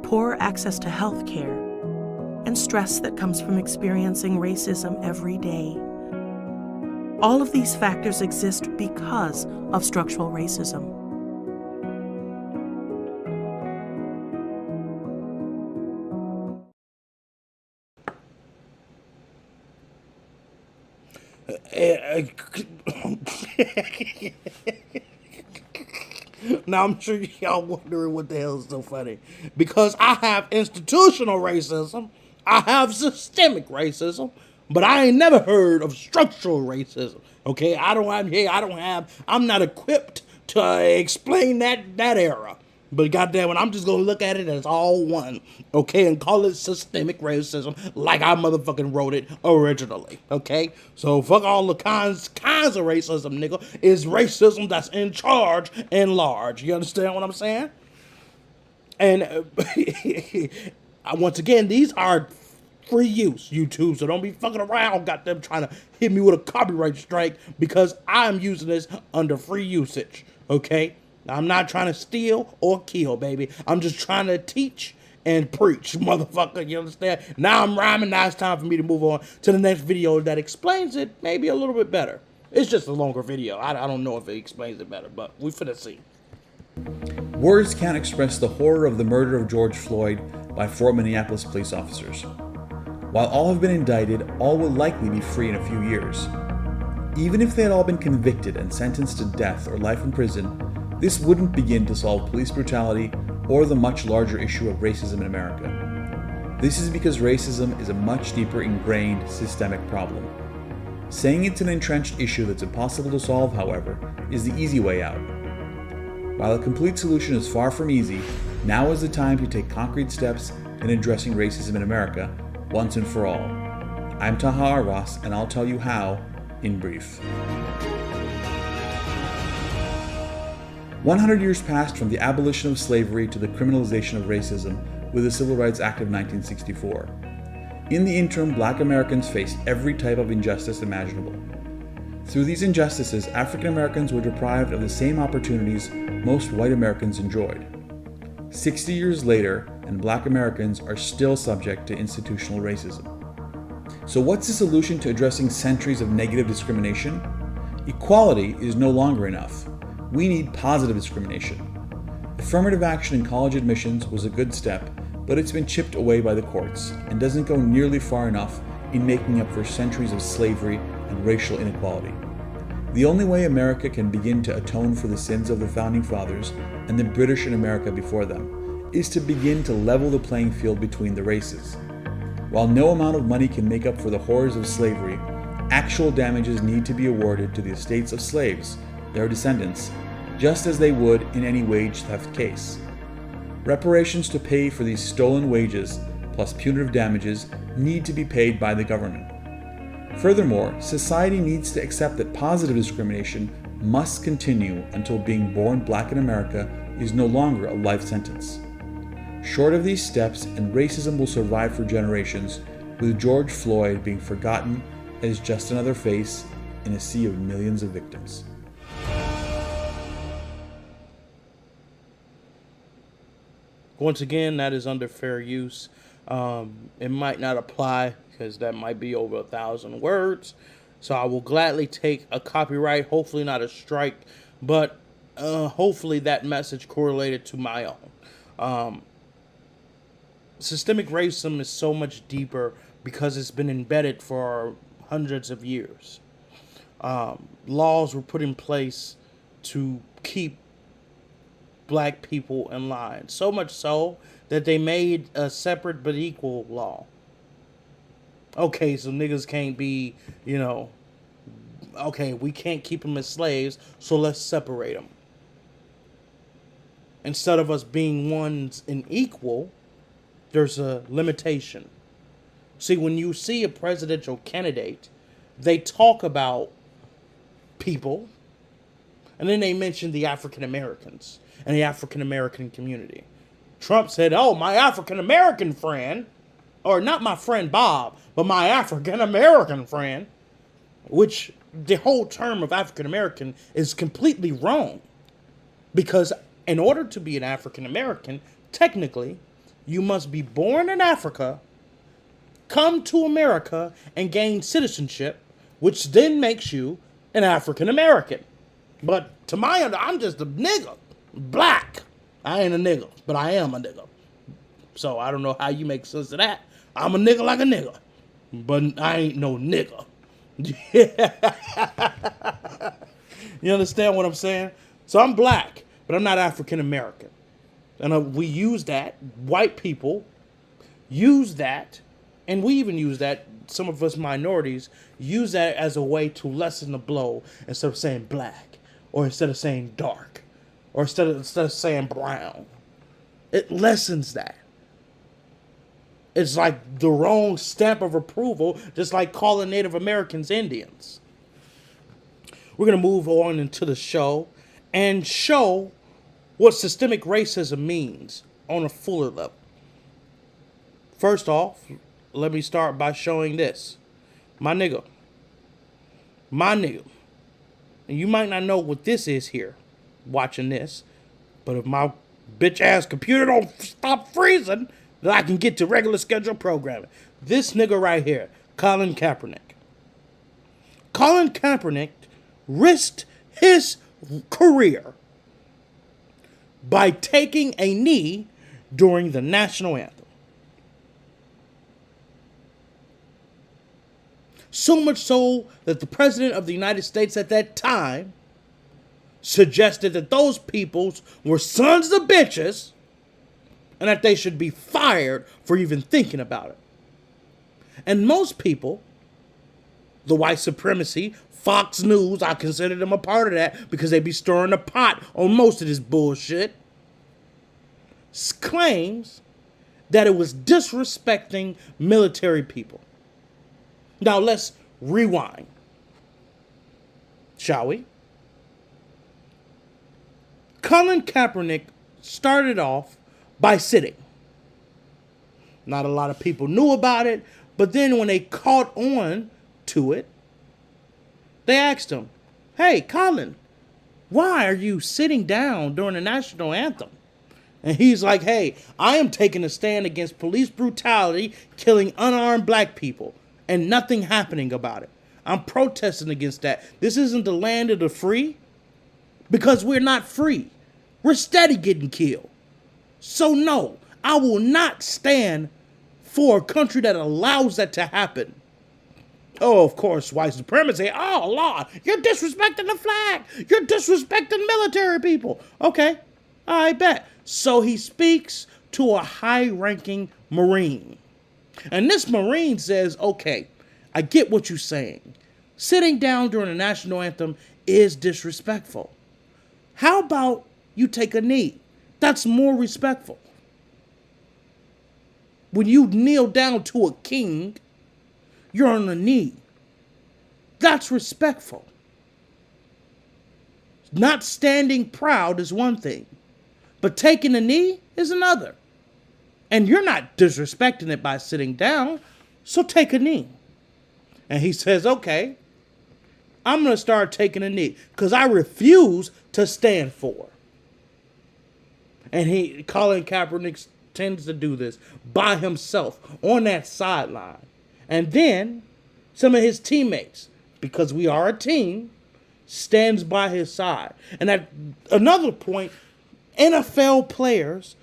poorer access to health care, and stress that comes from experiencing racism every day. All of these factors exist because of structural racism. Now, I'm sure y'all wondering what the hell is so funny. Because I have institutional racism, I have systemic racism, but I ain't never heard of structural racism. Okay, I'm not equipped to explain that era. But goddamn it, I'm just gonna look at it as all one, okay, and call it systemic racism like I motherfucking wrote it originally, okay? So fuck all the kinds of racism, nigga. It's racism that's in charge and large. You understand what I'm saying? And once again, these are free use, YouTube, so don't be fucking around, goddamn, trying to hit me with a copyright strike because I'm using this under free usage, okay? I'm not trying to steal or kill, baby. I'm just trying to teach and preach, motherfucker, you understand? Now I'm rhyming, now it's time for me to move on to the next video that explains it maybe a little bit better. It's just a longer video. I don't know if it explains it better, but we finna see. Words can't express the horror of the murder of George Floyd by 4 Minneapolis police officers. While all have been indicted, all will likely be free in a few years. Even if they had all been convicted and sentenced to death or life in prison, this wouldn't begin to solve police brutality or the much larger issue of racism in America. This is because racism is a much deeper ingrained systemic problem. Saying it's an entrenched issue that's impossible to solve, however, is the easy way out. While a complete solution is far from easy, now is the time to take concrete steps in addressing racism in America once and for all. I'm Taha Arvas, and I'll tell you how in brief. 100 years passed from the abolition of slavery to the criminalization of racism with the Civil Rights Act of 1964. In the interim, Black Americans faced every type of injustice imaginable. Through these injustices, African Americans were deprived of the same opportunities most white Americans enjoyed. 60 years later, and Black Americans are still subject to institutional racism. So what's the solution to addressing centuries of negative discrimination? Equality is no longer enough. We need positive discrimination. Affirmative action in college admissions was a good step, but it's been chipped away by the courts and doesn't go nearly far enough in making up for centuries of slavery and racial inequality. The only way America can begin to atone for the sins of the Founding Fathers and the British in America before them is to begin to level the playing field between the races. While no amount of money can make up for the horrors of slavery, actual damages need to be awarded to the estates of slaves, their descendants, just as they would in any wage theft case. Reparations to pay for these stolen wages, plus punitive damages, need to be paid by the government. Furthermore, society needs to accept that positive discrimination must continue until being born Black in America is no longer a life sentence. Short of these steps, and racism will survive for generations, with George Floyd being forgotten as just another face in a sea of millions of victims. Once again, that is under fair use. It might not apply because that might be over 1,000 words. So I will gladly take a copyright, hopefully not a strike, but hopefully that message correlated to my own. Systemic racism is so much deeper because it's been embedded for hundreds of years. Laws were put in place to keep Black people in line. So much so that they made a separate but equal law. Okay, so niggas can't be, okay, we can't keep them as slaves, so let's separate them. Instead of us being ones and equal, there's a limitation. See, when you see a presidential candidate, they talk about people, and then they mention the African Americans and the African American community. Trump said, oh, my African American friend, or not my friend Bob, but my African American friend, which the whole term of African American is completely wrong. Because in order to be an African American, technically, you must be born in Africa, come to America, and gain citizenship, which then makes you an African American. But to my I'm just a nigga. Black. I ain't a nigga, but I am a nigga. So I don't know how you make sense of that. I'm a nigga like a nigga, but I ain't no nigga. You understand what I'm saying? So I'm black, but I'm not African American. And we use that, white people use that, and we even use that, some of us minorities use that as a way to lessen the blow instead of saying black, or instead of saying dark, or instead of saying brown. It lessens that. It's like the wrong stamp of approval, just like calling Native Americans Indians. We're going to move on into the show and show what systemic racism means on a fuller level. First off, let me start by showing this. My nigga. And you might not know what this is here, watching this, but if my bitch ass computer don't stop freezing, then I can get to regular scheduled programming. This nigga right here, Colin Kaepernick. Colin Kaepernick risked his career by taking a knee during the national anthem. So much so that the president of the United States at that time suggested that those peoples were sons of bitches and that they should be fired for even thinking about it. And most people, the white supremacy, Fox News, I consider them a part of that because they be stirring the pot on most of this bullshit, claims that it was disrespecting military people. Now let's rewind, shall we? Colin Kaepernick started off by sitting. Not a lot of people knew about it, but then when they caught on to it, they asked him, "Hey, Colin, why are you sitting down during the national anthem?" And he's like, "Hey, I am taking a stand against police brutality, killing unarmed black people, and nothing happening about it. I'm protesting against that. This isn't the land of the free, because we're not free. We're steady getting killed. So no, I will not stand for a country that allows that to happen." Oh, of course, white supremacy. "Oh, Lord, you're disrespecting the flag. You're disrespecting military people." Okay, I bet. So he speaks to a high-ranking Marine. And this Marine says, "Okay, I get what you're saying. Sitting down during the national anthem is disrespectful. How about you take a knee? That's more respectful. When you kneel down to a king, you're on a knee. That's respectful. Not standing proud is one thing, but taking a knee is another. And you're not disrespecting it by sitting down, so take a knee." And he says, "Okay, I'm going to start taking a knee because I refuse to stand for." And Colin Kaepernick tends to do this by himself on that sideline. And then some of his teammates, because we are a team, stands by his side. And at another point, NFL players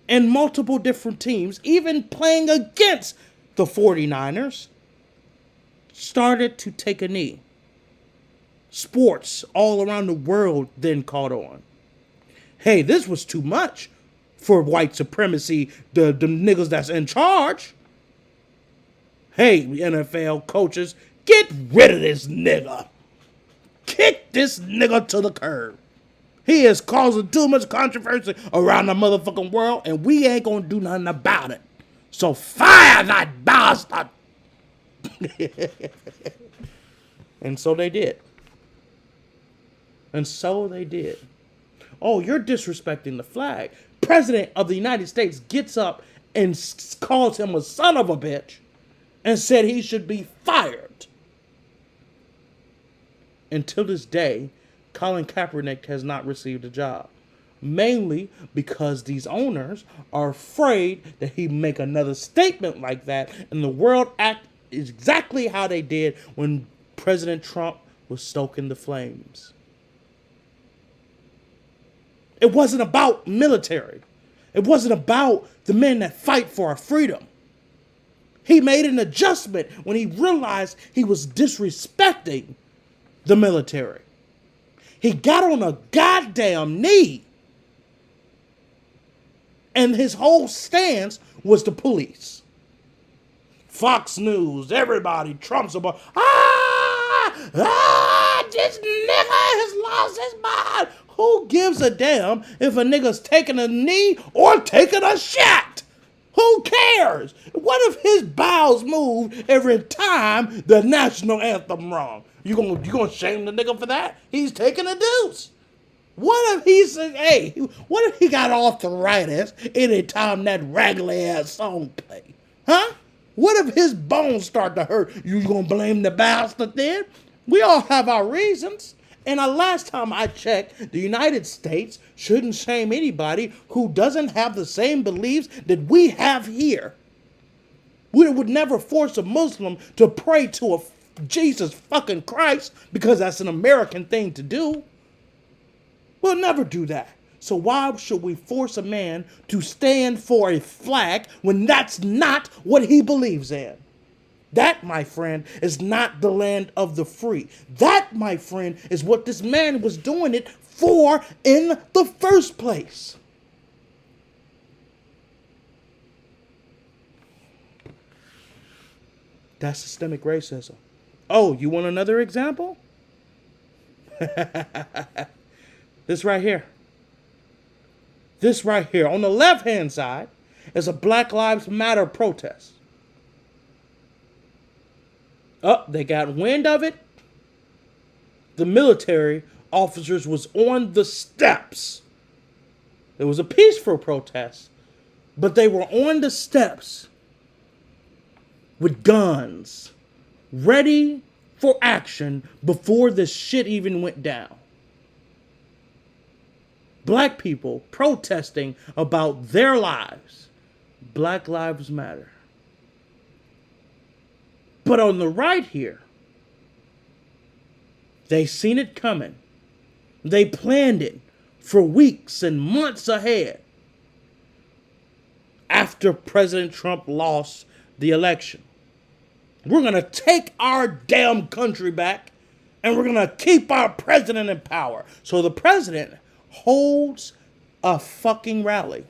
and multiple different teams, even playing against the 49ers, started to take a knee. Sports all around the world then caught on. Hey, this was too much for white supremacy, the niggas that's in charge. Hey, NFL coaches, get rid of this nigga. Kick this nigga to the curb. He is causing too much controversy around the motherfucking world, and we ain't gonna do nothing about it. So fire that bastard. And so they did. Oh, you're disrespecting the flag. President of the United States gets up and calls him a son of a bitch and said he should be fired. Until this day, Colin Kaepernick has not received a job. Mainly because these owners are afraid that he make another statement like that and the world act exactly how they did when President Trump was stoking the flames. It wasn't about military. It wasn't about the men that fight for our freedom. He made an adjustment when he realized he was disrespecting the military. He got on a goddamn knee. And his whole stance was the police. Fox News, everybody, Trump's about, this nigga has lost his mind. Who gives a damn if a nigga's taking a knee or taking a shot? Who cares? What if his bowels move every time the national anthem wrong? You gonna shame the nigga for that? He's taking a deuce. What if he said, hey, what if he got arthritis anytime that raggedy ass song play? Huh? What if his bones start to hurt? You gonna blame the bastard then? We all have our reasons. And the last time I checked, the United States shouldn't shame anybody who doesn't have the same beliefs that we have here. We would never force a Muslim to pray to a Jesus fucking Christ because that's an American thing to do. We'll never do that. So why should we force a man to stand for a flag when that's not what he believes in? That, my friend, is not the land of the free. That, my friend, is what this man was doing it for in the first place. That's systemic racism. Oh, you want another example? This right here. This right here. On the left-hand side is a Black Lives Matter protest. Oh, they got wind of it. The military officers was on the steps. It was a peaceful protest, but they were on the steps with guns, ready for action before this shit even went down. Black people protesting about their lives. Black Lives Matter. But on the right here, they seen it coming. They planned it for weeks and months ahead after President Trump lost the election. We're going to take our damn country back and we're going to keep our president in power. So the president holds a fucking rally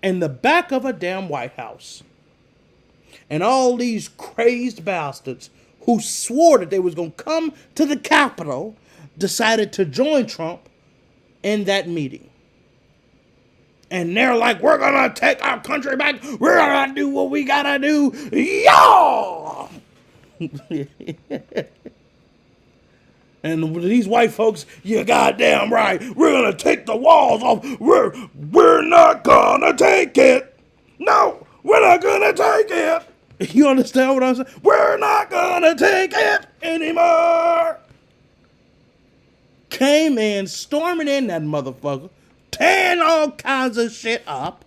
in the back of a damn White House. And all these crazed bastards who swore that they was going to come to the Capitol decided to join Trump in that meeting. And they're like, we're going to take our country back. We're going to do what we got to do. Y'all! And these white folks, you're goddamn right. We're going to take the walls off. We're not going to take it. No, we're not going to take it. You understand what I'm saying? We're not going to take it anymore. Came in, storming in that motherfucker, tearing all kinds of shit up.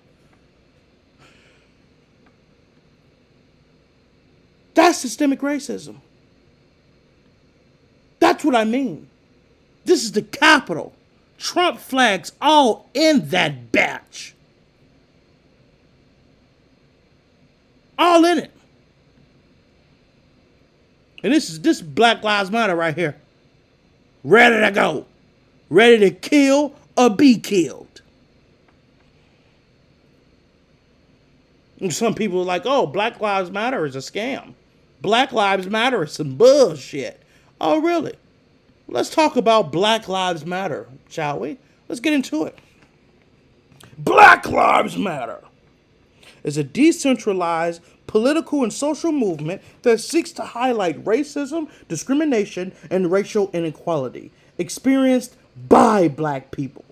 That's systemic racism. That's what I mean. This is the Capitol. Trump flags all in that batch. All in it. And this Black Lives Matter right here. Ready to go. Ready to kill or be killed. And some people are like, oh, Black Lives Matter is a scam. Black Lives Matter is some bullshit. Oh, really? Let's talk about Black Lives Matter, shall we? Let's get into it. Black Lives Matter is a decentralized political and social movement that seeks to highlight racism, discrimination, and racial inequality experienced by black people.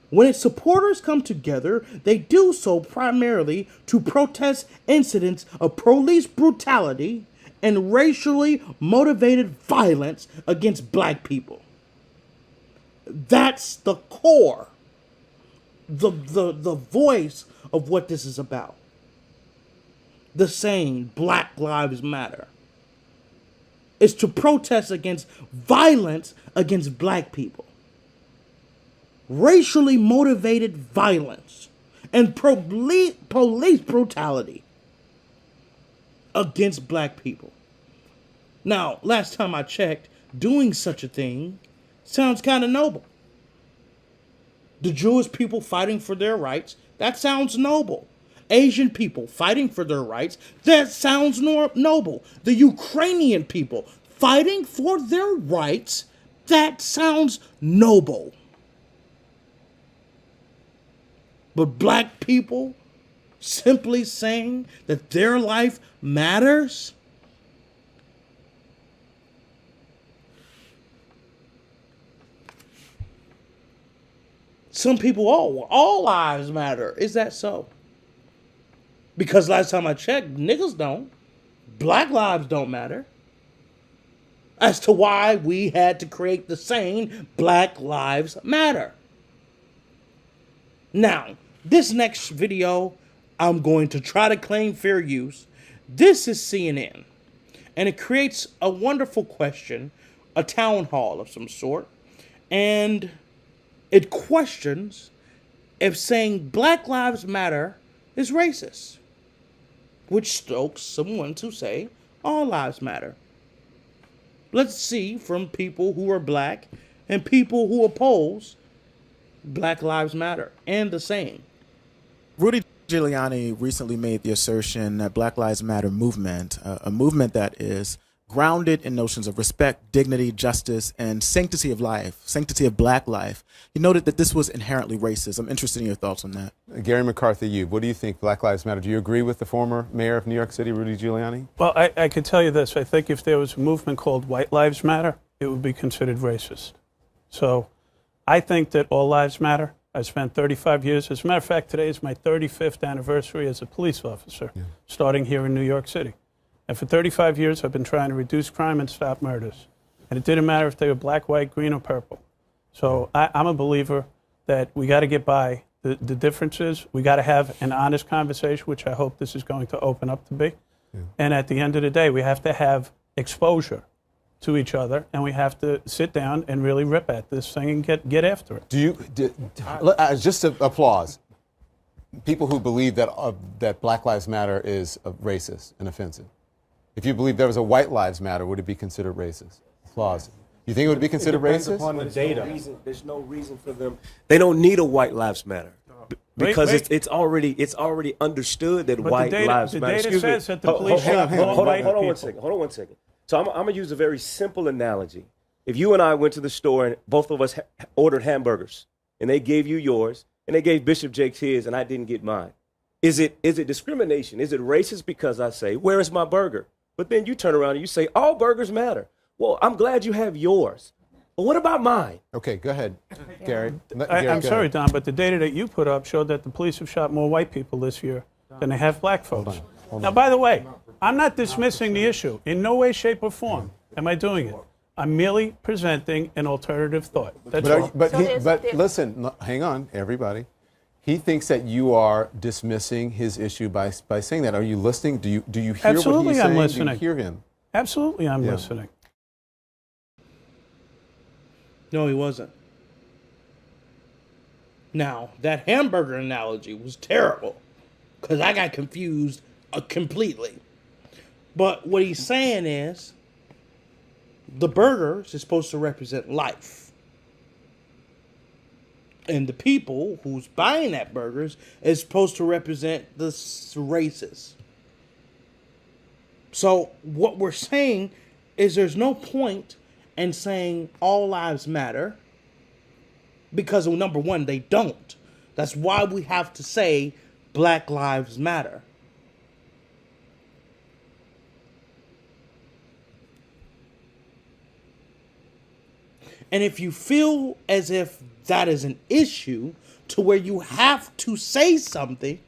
When its supporters come together, they do so primarily to protest incidents of police brutality and racially motivated violence against black people. That's the core, the voice of what this is about. The saying, Black Lives Matter, is to protest against violence against black people. Racially motivated violence and police brutality against black people. Now, last time I checked, doing such a thing sounds kind of noble. The Jewish people fighting for their rights, that sounds noble. Asian people fighting for their rights, that sounds noble. The Ukrainian people fighting for their rights, that sounds noble. But black people simply saying that their life matters? Some people, all lives matter. Is that so? Because last time I checked, niggas don't. Black lives don't matter. As to why we had to create the saying, Black Lives Matter. Now, this next video, I'm going to try to claim fair use. This is CNN. And it creates a wonderful question, a town hall of some sort. And it questions if saying Black Lives Matter is racist, which stokes someone to say all lives matter. Let's see from people who are black and people who oppose Black Lives Matter and the saying. Rudy Giuliani recently made the assertion that Black Lives Matter movement, a movement that is grounded in notions of respect, dignity, justice, and sanctity of life, sanctity of black life. He noted that this was inherently racist. I'm interested in your thoughts on that. Gary McCarthy, what do you think? Black Lives Matter. Do you agree with the former mayor of New York City, Rudy Giuliani? Well, I could tell you this. I think if there was a movement called White Lives Matter, it would be considered racist. So I think that all lives matter. I spent 35 years. As a matter of fact, today is my 35th anniversary as a police officer, starting here in New York City. And for 35 years, I've been trying to reduce crime and stop murders. And it didn't matter if they were black, white, green, or purple. So I'm a believer that we got to get by the differences. We got to have an honest conversation, which I hope this is going to open up to be. Yeah. And at the end of the day, we have to have exposure to each other, and we have to sit down and really rip at this thing and get after it. Just to applause people who believe that Black Lives Matter is racist and offensive. If you believe there was a White Lives Matter, would it be considered racist? Applause. You think it would be considered racist? Upon the data. There's no reason for them. They don't need a White Lives Matter because it's already understood that white lives matter. The data says that the police shot more white people. Hold on one second. So I'm going to use a very simple analogy. If you and I went to the store and both of us ordered hamburgers and they gave you yours and they gave Bishop Jakes his and I didn't get mine, is it discrimination? Is it racist because I say, where is my burger? But then you turn around and you say, all burgers matter. Well, I'm glad you have yours. But what about mine? Okay, go ahead, Gary. I'm sorry, Don, but the data that you put up showed that the police have shot more white people this year than they have black folks. Now, by the way, I'm not dismissing the issue. In no way, shape, or form am I doing it. I'm merely presenting an alternative thought. That's all. But listen, hang on, everybody. He thinks that you are dismissing his issue by saying that. Are you listening? Do you hear Absolutely, what he's saying? I'm listening. Do you hear him? Absolutely, I'm listening. No, he wasn't. Now, that hamburger analogy was terrible because I got confused completely. But what he's saying is the burgers is supposed to represent life. And the people who's buying that burgers is supposed to represent the races. So what we're saying is there's no point in saying all lives matter because, well, number one, they don't. That's why we have to say Black Lives Matter. And if you feel as if that is an issue to where you have to say something,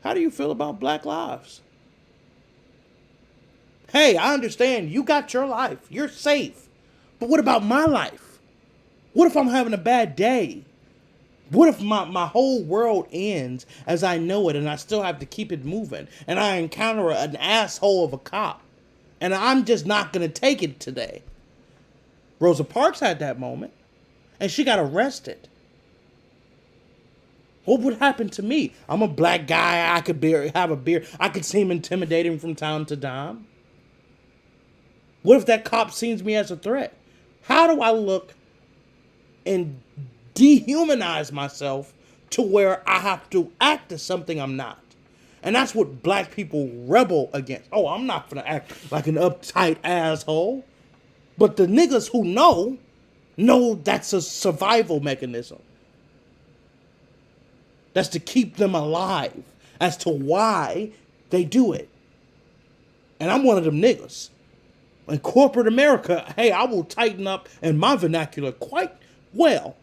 how do you feel about black lives? Hey, I understand you got your life. You're safe. But what about my life? What if I'm having a bad day? What if my whole world ends as I know it and I still have to keep it moving and I encounter an asshole of a cop and I'm just not going to take it today? Rosa Parks had that moment, and she got arrested. What would happen to me? I'm a black guy. I could have a beard. I could seem intimidating from time to time. What if that cop sees me as a threat? How do I look and dehumanize myself to where I have to act as something I'm not? And that's what black people rebel against. Oh, I'm not gonna act like an uptight asshole. But the niggas who know that's a survival mechanism. That's to keep them alive as to why they do it. And I'm one of them niggas. In corporate America, hey, I will tighten up in my vernacular quite well.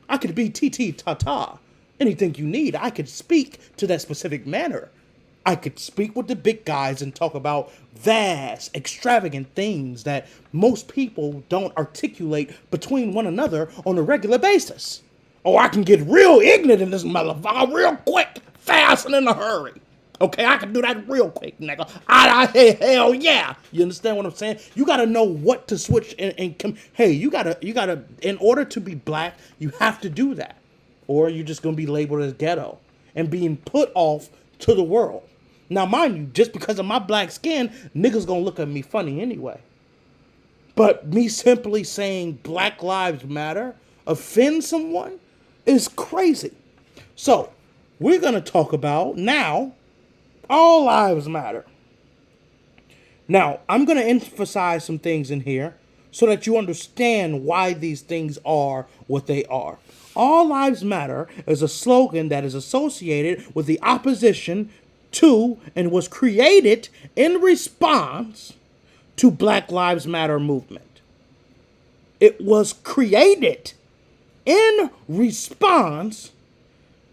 I could be ta-ta. Anything you need, I could speak to that specific manner. I could speak with the big guys and talk about vast, extravagant things that most people don't articulate between one another on a regular basis. Or I can get real ignorant in this motherfucker real quick, fast, and in a hurry. Okay, I can do that real quick, nigga. Hell yeah. You understand what I'm saying? You gotta know what to switch and come. Hey, you gotta, in order to be black, you have to do that. Or you're just gonna be labeled as ghetto and being put off to the world. Now, mind you, just because of my black skin, niggas gonna look at me funny anyway. But me simply saying Black Lives Matter offends someone is crazy. So, we're gonna talk about now all lives matter. Now, I'm gonna emphasize some things in here so that you understand why these things are what they are. All lives matter is a slogan that is associated with the opposition to and was created in response to Black Lives Matter movement. It was created in response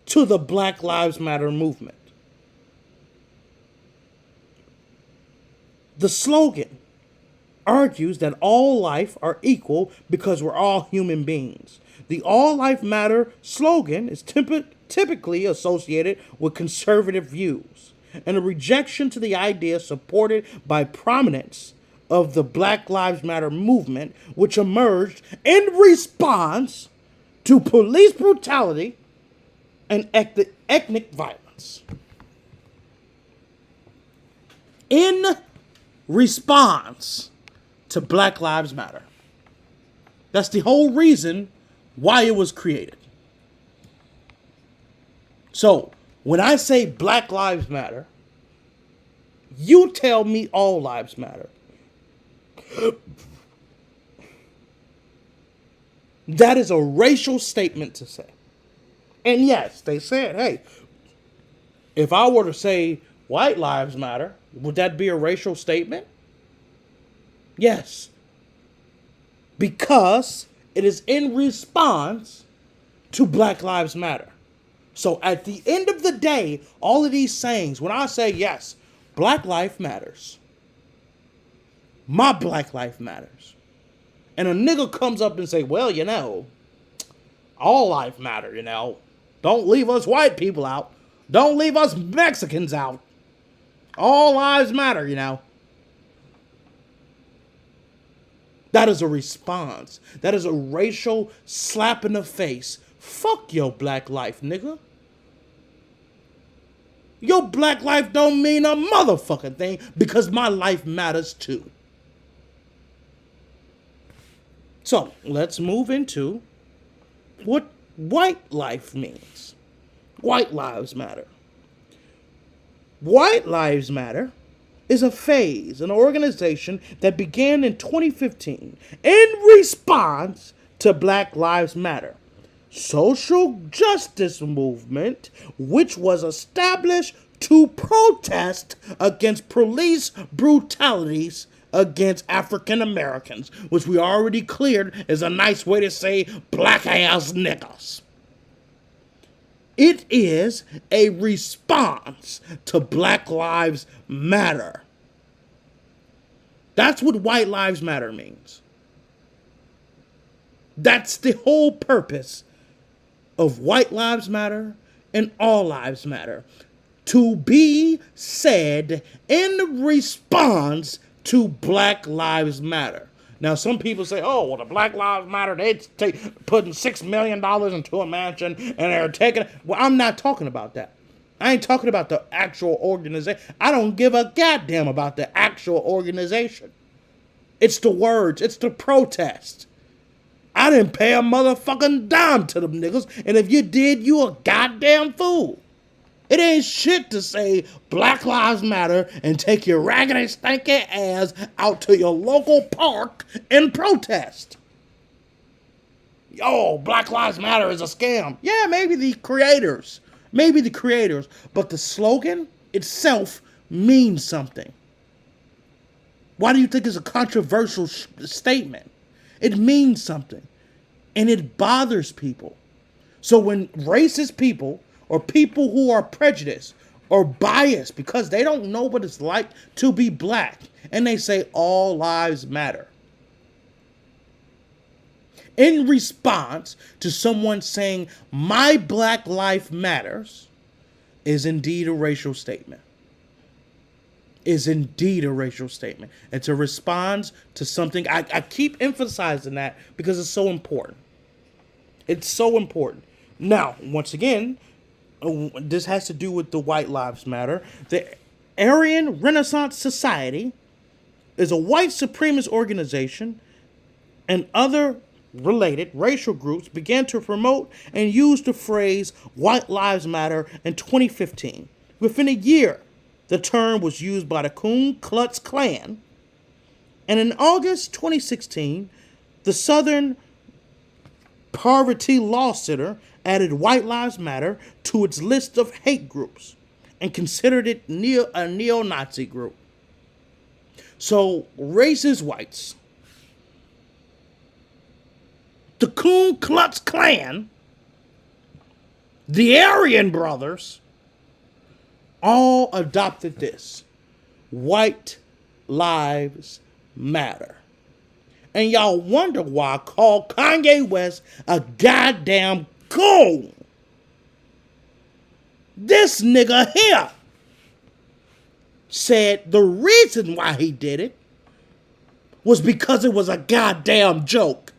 to the Black Lives Matter movement. The slogan argues that all life are equal because we're all human beings. The All Life Matter slogan is typically associated with conservative views and a rejection to the idea supported by prominence of the Black Lives Matter movement, which emerged in response to police brutality and ethnic violence. In response to Black Lives Matter. That's the whole reason why it was created. So, when I say Black Lives Matter, you tell me all lives matter. That is a racial statement to say. And yes, they said, hey, if I were to say white lives matter, would that be a racial statement? Yes. Because it is in response to Black Lives Matter. So at the end of the day, all of these sayings, when I say yes, Black life matters. My Black life matters. And a nigga comes up and say, well, you know, all life matter, you know. Don't leave us white people out. Don't leave us Mexicans out. All lives matter, you know. That is a response. That is a racial slap in the face. Fuck your black life, nigga. Your black life don't mean a motherfucking thing because my life matters too. So, let's move into what white life means. White lives matter. White Lives Matter is a phase, an organization that began in 2015 in response to Black Lives Matter, social justice movement, which was established to protest against police brutalities against African Americans, which we already cleared is a nice way to say black ass niggas. It is a response to Black Lives Matter. That's what White Lives Matter means. That's the whole purpose of White Lives Matter and All Lives Matter. To be said in response to Black Lives Matter. Now, some people say, oh, well, the Black Lives Matter, they putting $6 million into a mansion and they're taking it. Well, I'm not talking about that. I ain't talking about the actual organization. I don't give a goddamn about the actual organization. It's the words. It's the protest. I didn't pay a motherfucking dime to them niggas. And if you did, you a goddamn fool. It ain't shit to say Black Lives Matter and take your raggedy, stanky ass out to your local park and protest. Oh, Black Lives Matter is a scam. Yeah, maybe the creators. But the slogan itself means something. Why do you think it's a controversial statement? It means something. And it bothers people. So when racist people or people who are prejudiced or biased because they don't know what it's like to be black, and they say all lives matter, in response to someone saying my black life matters, is indeed a racial statement. It's a response to something. I keep emphasizing that because it's so important. It's so important. Now, once again, this has to do with the White Lives Matter. The Aryan Renaissance Society is a white supremacist organization, and other related racial groups began to promote and use the phrase White Lives Matter in 2015. Within a year, the term was used by the Ku Klux Klan, and in August 2016, the Southern Poverty Law Center added White Lives Matter to its list of hate groups and considered it a neo-Nazi group. So, racist whites, the Ku Klux Klan, the Aryan Brothers, all adopted this. White Lives Matter. And y'all wonder why I call Kanye West a goddamn coon. This nigga here said the reason why he did it was because it was a goddamn joke.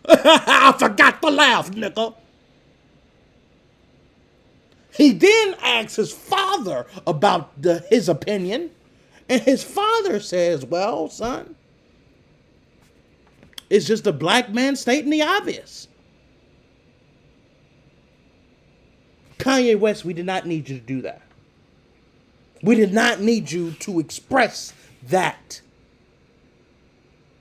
I forgot to laugh, nigga. He then asks his father about his opinion, and his father says, well, son, it's just a black man stating the obvious. Kanye West, we did not need you to do that. We did not need you to express that.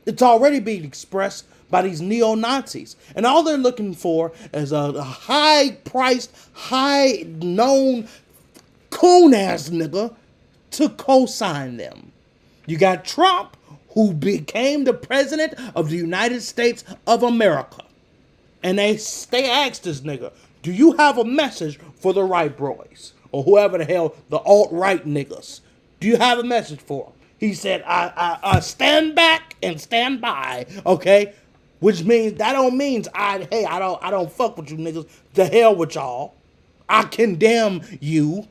It's already being expressed by these neo-Nazis. And all they're looking for is a high-priced, high-known coon-ass nigga to co-sign them. You got Trump, who became the president of the United States of America. And they asked this nigga, do you have a message for the right boys? Or whoever the hell, the alt-right niggas. Do you have a message for them? He said, I stand back and stand by, okay? Which means, that don't means, I don't fuck with you niggas. The hell with y'all. I condemn you.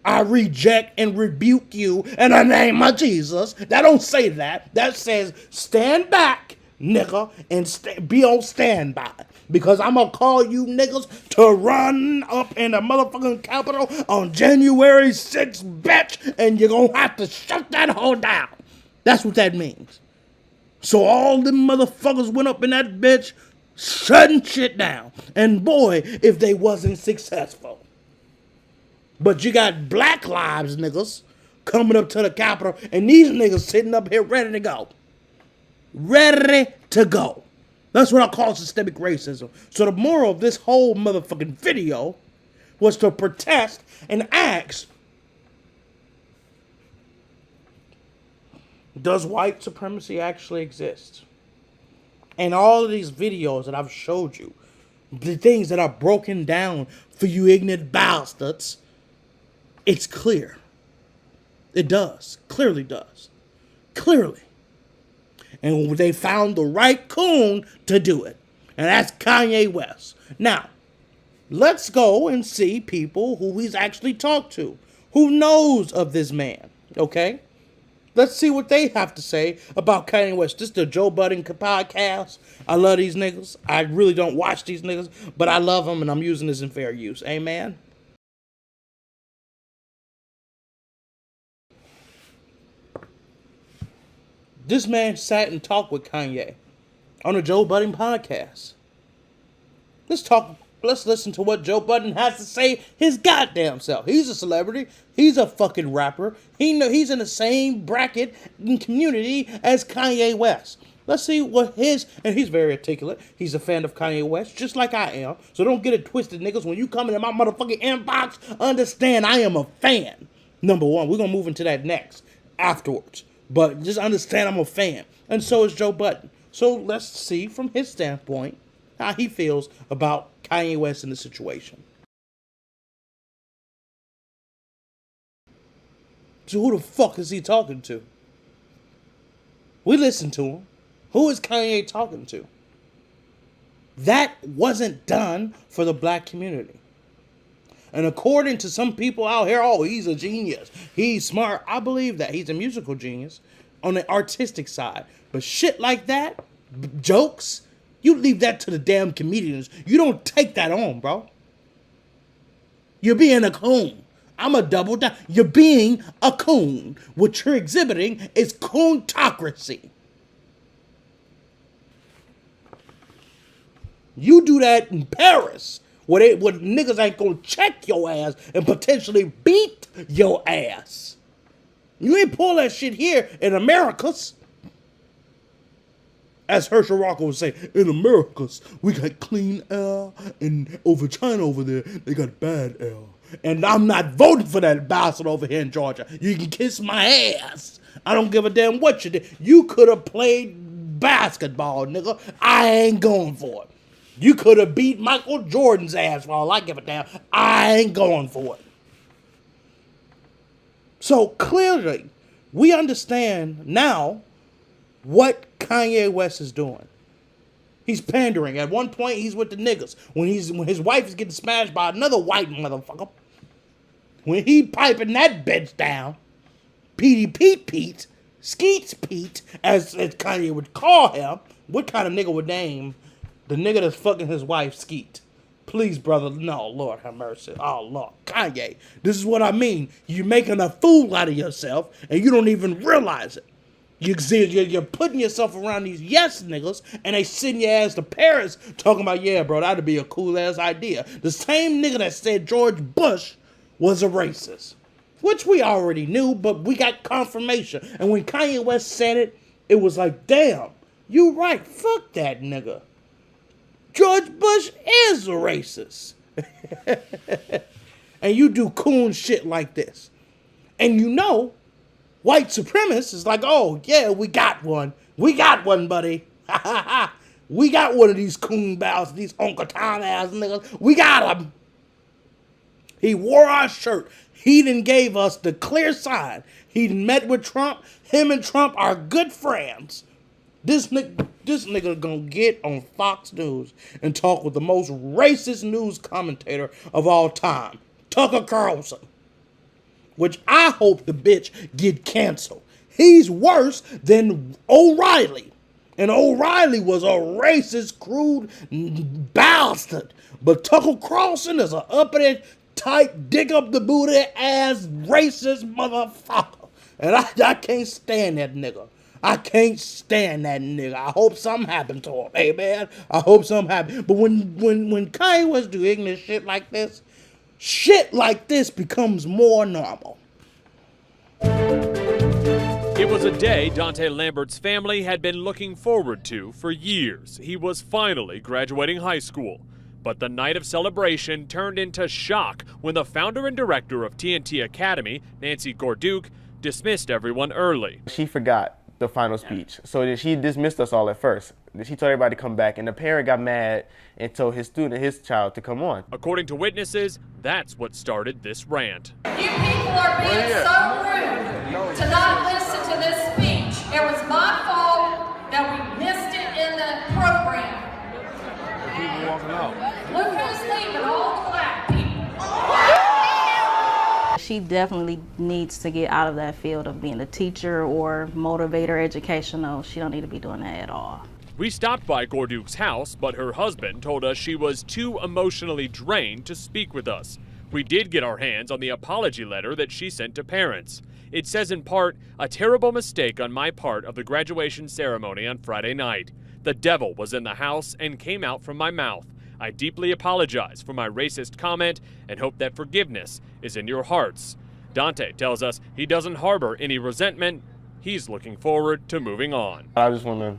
I reject and rebuke you in the name of Jesus. That don't say that. That says, stand back, nigga, and be on standby. Because I'm going to call you niggas to run up in the motherfucking Capitol on January 6th, bitch, and you're going to have to shut that hole down. That's what that means. So all them motherfuckers went up in that bitch, shutting shit down. And boy, if they wasn't successful. But you got Black Lives niggas coming up to the Capitol, and these niggas sitting up here ready to go. Ready to go. That's what I call systemic racism. So the moral of this whole motherfucking video was to protest and ask, does white supremacy actually exist? And all of these videos that I've showed you, the things that are broken down for you ignorant bastards, it's clear. It does. Clearly does. Clearly. And they found the right coon to do it. And that's Kanye West. Now, let's go and see people who he's actually talked to. Who knows of this man, okay? Let's see what they have to say about Kanye West. This is the Joe Budden podcast. I love these niggas. I really don't watch these niggas, but I love them, and I'm using this in fair use. Amen. This man sat and talked with Kanye on a Joe Budden podcast. Let's listen to what Joe Budden has to say his goddamn self. He's a celebrity. He's a fucking rapper. He's in the same bracket and community as Kanye West. Let's see what and he's very articulate. He's a fan of Kanye West, just like I am. So don't get it twisted, niggas. When you come into my motherfucking inbox, understand I am a fan. Number one, we're going to move into that next, afterwards. But just understand I'm a fan. And so is Joe Budden. So let's see from his standpoint how he feels about Kanye West in the situation. So who the fuck is he talking to? We listen to him. Who is Kanye talking to? That wasn't done for the black community. And according to some people out here, oh, he's a genius. He's smart. I believe that. He's a musical genius on the artistic side. But shit like that, jokes, you leave that to the damn comedians. You don't take that on, bro. You're being a coon. I'm a double down. You're being a coon. What you're exhibiting is coontocracy. You do that in Paris, where niggas ain't gonna check your ass and potentially beat your ass. You ain't pull that shit here in Americas. As Herschel Walker would say, in Americas, we got clean air, and over China over there, they got bad air. And I'm not voting for that bastard over here in Georgia. You can kiss my ass. I don't give a damn what you did. You could have played basketball, nigga. I ain't going for it. You could have beat Michael Jordan's ass for all I give a damn. I ain't going for it. So clearly, we understand now what Kanye West is doing. He's pandering. At one point, he's with the niggas. When his wife is getting smashed by another white motherfucker, when he piping that bitch down, Pete, Skeets Pete, as Kanye would call him, what kind of nigga would name the nigga that's fucking his wife Skeet? Please, brother, no, Lord have mercy. Oh, Lord, Kanye, this is what I mean. You're making a fool out of yourself, and you don't even realize it. You're putting yourself around these yes niggas, and they send your ass to Paris talking about, yeah, bro, that'd be a cool-ass idea. The same nigga that said George Bush was a racist, which we already knew, but we got confirmation. And when Kanye West said it, it was like, damn, you right, fuck that nigga. George Bush is a racist. And you do coon shit like this. And you know, white supremacists is like, oh, yeah, we got one. We got one, buddy. We got one of these coon bows, these Uncle Tom ass niggas. We got him. He wore our shirt. He done gave us the clear sign. He met with Trump. Him and Trump are good friends. This nigga gonna get on Fox News and talk with the most racist news commentator of all time, Tucker Carlson. Which I hope the bitch get canceled. He's worse than O'Reilly. And O'Reilly was a racist, crude bastard. But Tucker Carlson is an uppity, tight, dig up the booty ass racist motherfucker. And I can't stand that nigga. I can't stand that nigga. I hope something happened to him. Hey, man, I hope something happened. But when Kanye West do ignorant shit like this becomes more normal. It was a day Dante Lambert's family had been looking forward to for years. He was finally graduating high school. But the night of celebration turned into shock when the founder and director of TNT Academy, Nancy Gorduke, dismissed everyone early. She forgot the final speech. So she dismissed us all at first. She told everybody to come back, and the parent got mad and told his child to come on. According to witnesses, that's what started this rant. You people are being so rude to not listen to this speech. It was my fault that we missed it in the program. Look who's leaving, all the black people. she definitely needs to get out of that field of being a teacher or motivator, educational. She don't need to be doing that at all. We stopped by Gorduke's house, but her husband told us she was too emotionally drained to speak with us. We did get our hands on the apology letter that she sent to parents. It says in part, "A terrible mistake on my part of the graduation ceremony on Friday night. The devil was in the house and came out from my mouth. I deeply apologize for my racist comment and hope that forgiveness is in your hearts." Dante tells us he doesn't harbor any resentment. He's looking forward to moving on. I just want to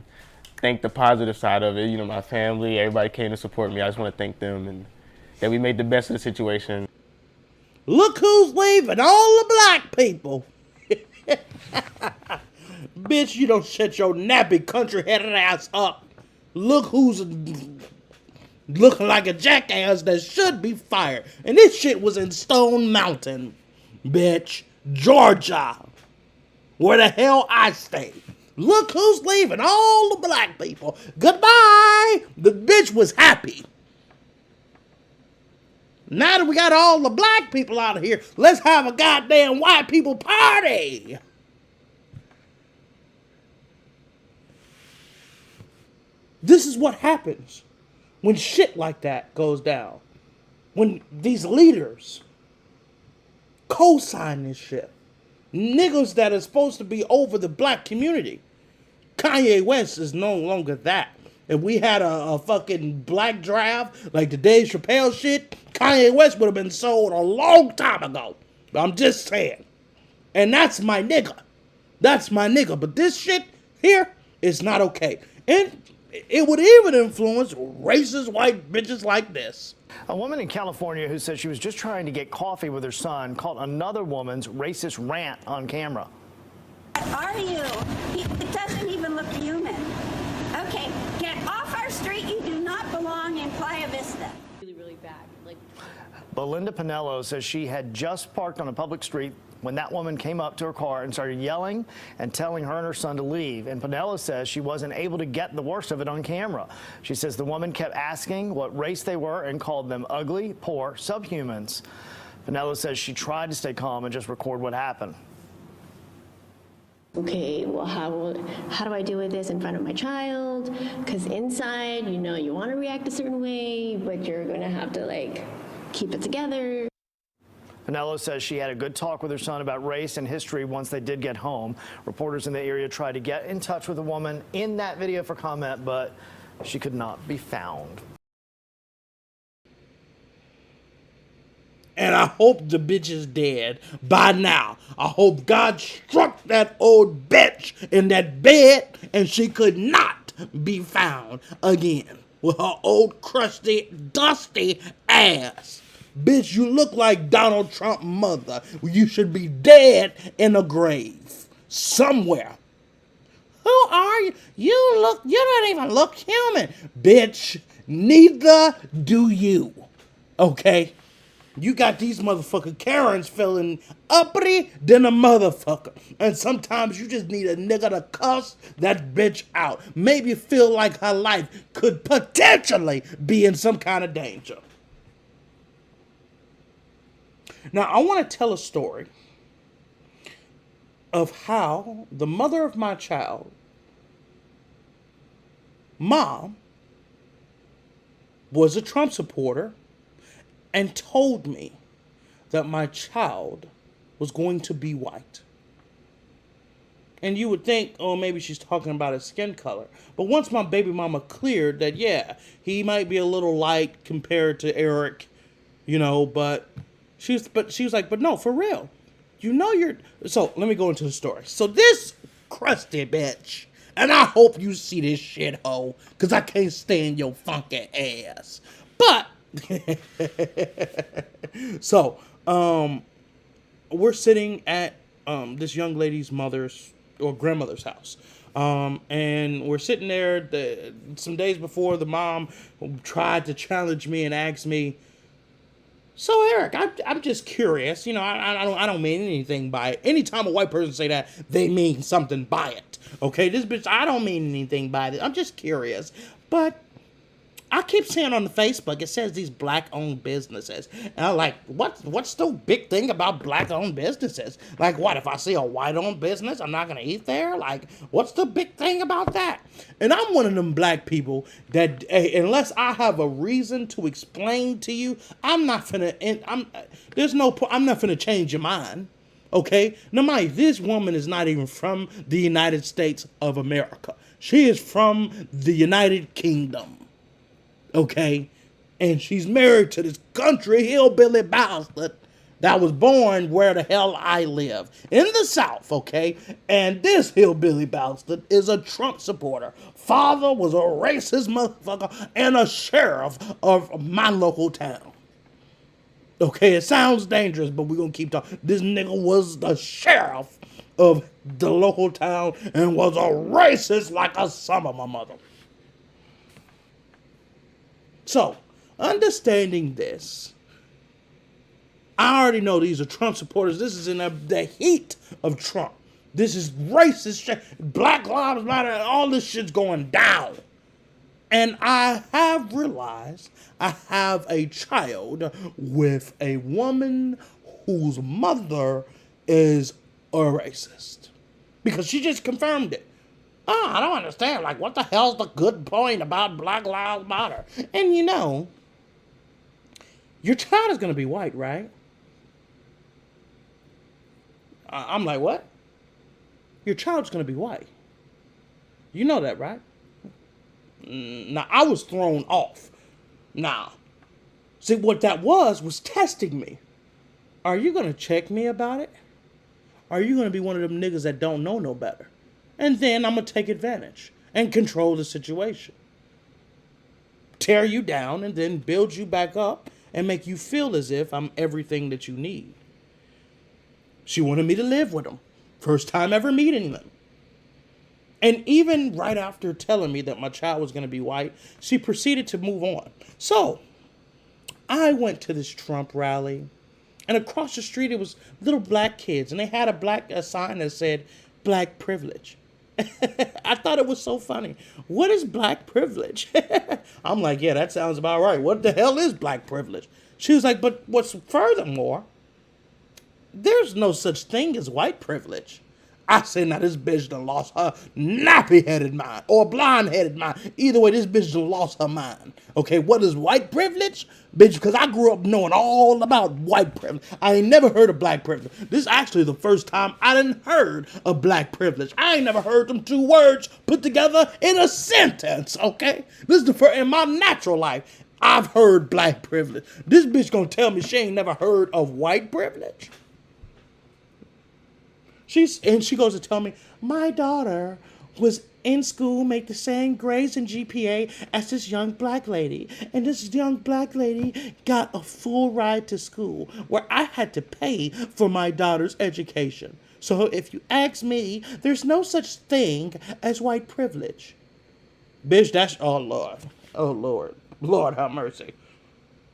thank the positive side of it. You know, my family, everybody came to support me. I just want to thank them and that we made the best of the situation. Look who's leaving, all the black people. Bitch, you don't shut your nappy country-headed ass up. Look who's looking like a jackass that should be fired. And this shit was in Stone Mountain, bitch, Georgia, where the hell I stay. Look who's leaving, all the black people. Goodbye. The bitch was happy. Now that we got all the black people out of here, let's have a goddamn white people party. This is what happens when shit like that goes down. When these leaders co-sign this shit. Niggas that are supposed to be over the black community. Kanye West is no longer that. If we had a fucking black draft, like the Dave Chappelle shit, Kanye West would have been sold a long time ago. I'm just saying. And that's my nigga. That's my nigga. But this shit here is not okay. And it would even influence racist white bitches like this. A woman in California who said she was just trying to get coffee with her son caught another woman's racist rant on camera. What are you? It doesn't even look human. Okay, get off our street. You do not belong in Playa Vista. Really, really bad. Like, Belinda Pinello says she had just parked on a public street when that woman came up to her car and started yelling and telling her and her son to leave. And Pinello says she wasn't able to get the worst of it on camera. She says the woman kept asking what race they were and called them ugly, poor, subhumans. Pinello says she tried to stay calm and just record what happened. okay, well, how do I deal with this in front of my child? Because inside, you know, you want to react a certain way, but you're going to have to, like, keep it together. Pinello says she had a good talk with her son about race and history once they did get home. Reporters in the area tried to get in touch with the woman in that video for comment, but she could not be found. And I hope the bitch is dead by now. I hope God struck that old bitch in that bed and she could not be found again with her old crusty, dusty ass. Bitch, you look like Donald Trump's mother. You should be dead in a grave somewhere. Who are you? You don't even look human. Bitch, neither do you. Okay? You got these motherfucking Karens feeling uppity than a motherfucker. And sometimes you just need a nigga to cuss that bitch out. Maybe feel like her life could potentially be in some kind of danger. Now, I want to tell a story of how the mother of my child, mom, was a Trump supporter and told me that my child was going to be white. And you would think, oh, maybe she's talking about his skin color. But once my baby mama cleared that, yeah, he might be a little light compared to Eric, you know, but she was like, but no, for real. You know you're... So, let me go into the story. So, this crusty bitch, and I hope you see this shit, hoe, because I can't stand your funky ass. But... So, we're sitting at this young lady's mother's or grandmother's house. And we're sitting there some days before the mom tried to challenge me and ask me, so Eric, I'm just curious, you know, I don't mean anything by it. Anytime a white person say that, they mean something by it. Okay, this bitch, I don't mean anything by it. I'm just curious. But I keep seeing on the Facebook, it says these black-owned businesses. And I'm like, what's the big thing about black-owned businesses? Like, what, if I see a white-owned business, I'm not going to eat there? Like, what's the big thing about that? And I'm one of them black people that, unless I have a reason to explain to you, I'm not finna change your mind. Okay? Now, mind, this woman is not even from the United States of America. She is from the United Kingdom. Okay, and she's married to this country hillbilly bastard that was born where the hell I live, in the South, okay? And this hillbilly bastard is a Trump supporter. Father was a racist motherfucker and a sheriff of my local town. Okay, it sounds dangerous, but we're gonna keep talking. This nigga was the sheriff of the local town and was a racist like a son of my mother. So, understanding this, I already know these are Trump supporters. This is in the heat of Trump. This is racist shit. Black Lives Matter, all this shit's going down. And I have realized I have a child with a woman whose mother is a racist. Because she just confirmed it. Oh, I don't understand. Like, what the hell's the good point about Black Lives Matter? And you know, your child is going to be white, right? I'm like, what? Your child's going to be white. You know that, right? Now, I was thrown off. Now, see, what that was testing me. Are you going to check me about it? Are you going to be one of them niggas that don't know no better? And then I'm going to take advantage and control the situation. Tear you down and then build you back up and make you feel as if I'm everything that you need. She wanted me to live with them. First time ever meeting them. And even right after telling me that my child was going to be white, she proceeded to move on. So, I went to this Trump rally. And across the street, it was little black kids. And they had a sign that said, black privilege. I thought it was so funny. What is black privilege? I'm like, yeah, that sounds about right. What the hell is black privilege? She was like, but what's furthermore, there's no such thing as white privilege. I said, now this bitch done lost her nappy-headed mind or blind-headed mind. Either way, this bitch done lost her mind. Okay, what is white privilege? Bitch, because I grew up knowing all about white privilege. I ain't never heard of black privilege. This is actually the first time I done heard of black privilege. I ain't never heard them two words put together in a sentence, okay? This is the first, in my natural life, I've heard black privilege. This bitch gonna tell me she ain't never heard of white privilege? She goes to tell me, my daughter was in school, made the same grades and GPA as this young black lady. And this young black lady got a full ride to school where I had to pay for my daughter's education. So if you ask me, there's no such thing as white privilege. Bitch, that's, oh Lord. Oh Lord. Lord have mercy.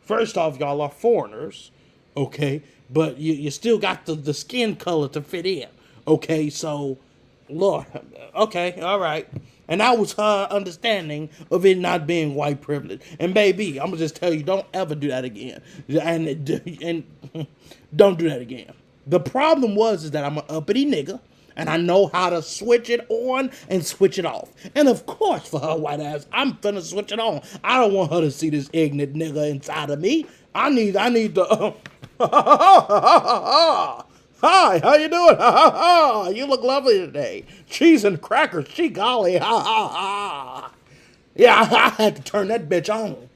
First off, y'all are foreigners, okay? But you still got the skin color to fit in. Okay, so, Lord, okay, all right. And that was her understanding of it not being white privilege. And baby, I'm going to just tell you, don't ever do that again. And don't do that again. The problem is that I'm an uppity nigga, and I know how to switch it on and switch it off. And of course, for her white ass, I'm finna switch it on. I don't want her to see this ignorant nigga inside of me. I need the... Hi, how you doing? Ha ha ha! You look lovely today. Cheese and crackers, gee golly, ha ha ha! Yeah, I had to turn that bitch on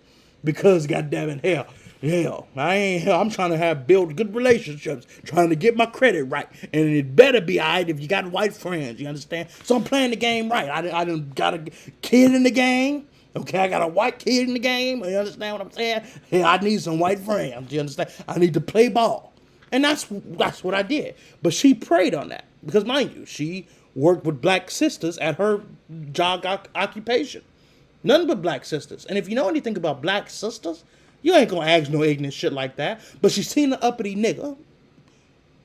because, goddamn it, hell, I'm trying to build good relationships, trying to get my credit right, and it better be alright if you got white friends. You understand? So I'm playing the game right. I done got a kid in the game. Okay, I got a white kid in the game. You understand what I'm saying? Yeah, I need some white friends. You understand? I need to play ball. And that's what I did. But she preyed on that. Because, mind you, she worked with black sisters at her job occupation. Nothing but black sisters. And if you know anything about black sisters, you ain't going to ask no ignorant shit like that. But she seen the uppity nigga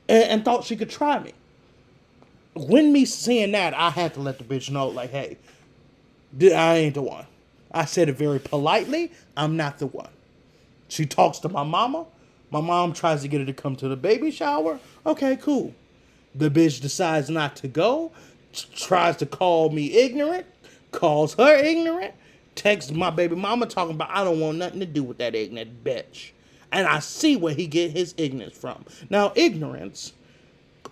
and thought she could try me. When me seeing that, I had to let the bitch know, like, hey, I ain't the one. I said it very politely. I'm not the one. She talks to my mama. My mom tries to get her to come to the baby shower. Okay, cool. The bitch decides not to go. Tries to call me ignorant. Calls her ignorant. Texts my baby mama talking about, I don't want nothing to do with that ignorant bitch. And I see where he get his ignorance from. Now, ignorance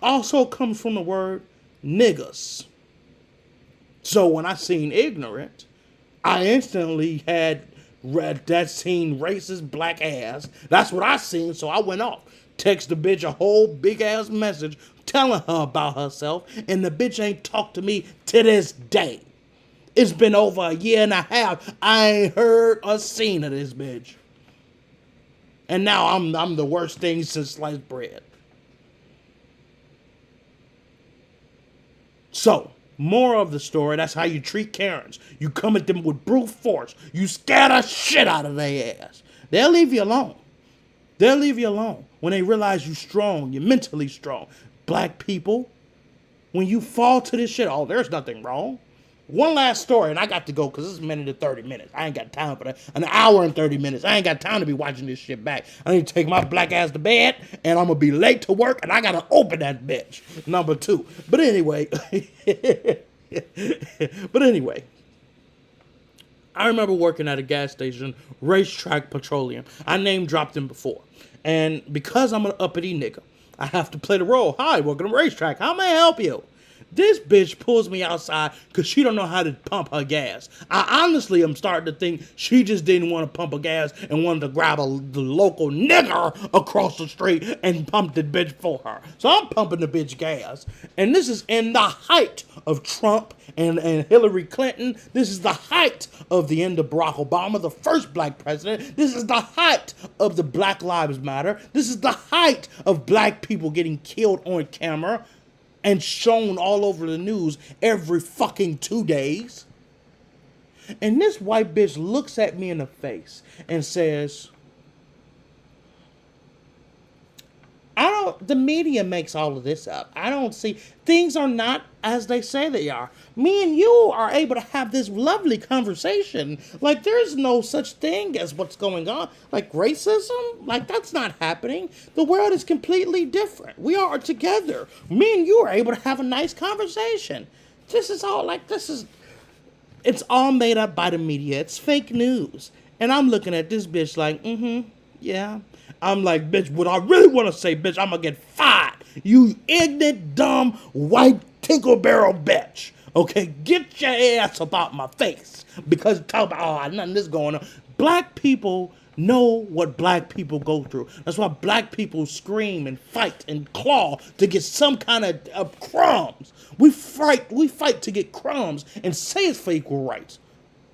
also comes from the word niggas. So when I seen ignorant, I instantly had read that seen racist black ass. That's what I seen, so I went off. Text the bitch a whole big ass message telling her about herself, and the bitch ain't talked to me to this day. It's been over a year and a half. I ain't heard or seen of this bitch. And now I'm the worst thing since sliced bread. So, moral of the story, that's how you treat Karens. You come at them with brute force. You scare the shit out of their ass. They'll leave you alone. They'll leave you alone when they realize you're strong, you're mentally strong. Black people, when you fall to this shit, oh, there's nothing wrong. One last story, and I got to go because this is a minute and 30 minutes. I ain't got time for that. An hour and 30 minutes. I ain't got time to be watching this shit back. I need to take my black ass to bed, and I'm going to be late to work, and I got to open that bitch. Number 2. But anyway. I remember working at a gas station, Racetrack Petroleum. I name dropped him before. And because I'm an uppity nigga, I have to play the role. Hi, welcome to Racetrack. How may I help you? This bitch pulls me outside because she don't know how to pump her gas. I honestly am starting to think she just didn't want to pump her gas and wanted to grab the local nigger across the street and pump the bitch for her. So I'm pumping the bitch gas. And this is in the height of Trump and Hillary Clinton. This is the height of the end of Barack Obama, the first black president. This is the height of the Black Lives Matter. This is the height of black people getting killed on camera and shown all over the news every fucking 2 days. And this white bitch looks at me in the face and says, the media makes all of this up. I don't see, things are not as they say they are. Me and you are able to have this lovely conversation. Like, there's no such thing as what's going on. Like, racism? Like, that's not happening. The world is completely different. We are together. Me and you are able to have a nice conversation. This is all it's all made up by the media. It's fake news. And I'm looking at this bitch like, yeah. I'm like, bitch, what I really want to say, bitch, I'm going to get fired. You ignorant, dumb, white tinkle barrel bitch. Okay, get your ass about my face. Because talk about, nothing is going on. Black people know what black people go through. That's why black people scream and fight and claw to get some kind of crumbs. We fight to get crumbs and say it's for equal rights.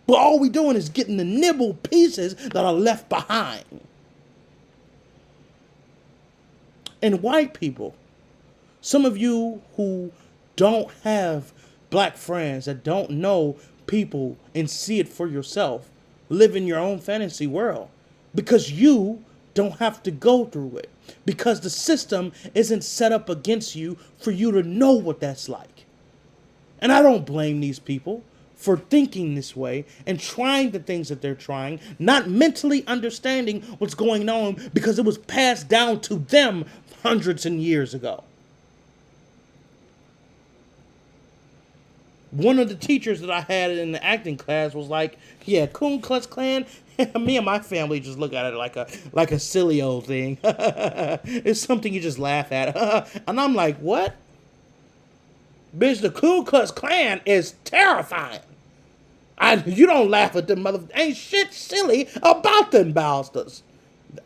But all we doing is getting the nibble pieces that are left behind. And white people, some of you who don't have black friends, that don't know people and see it for yourself, live in your own fantasy world because you don't have to go through it, because the system isn't set up against you for you to know what that's like. And I don't blame these people for thinking this way and trying the things that they're trying, not mentally understanding what's going on because it was passed down to them hundreds and years ago. One of the teachers that I had in the acting class was like, yeah, Ku Klux Klan, me and my family just look at it like a silly old thing. It's something you just laugh at. And I'm like, what? Bitch, the Ku Klux Klan is terrifying. You don't laugh at them motherfuckers. Ain't shit silly about them bastards.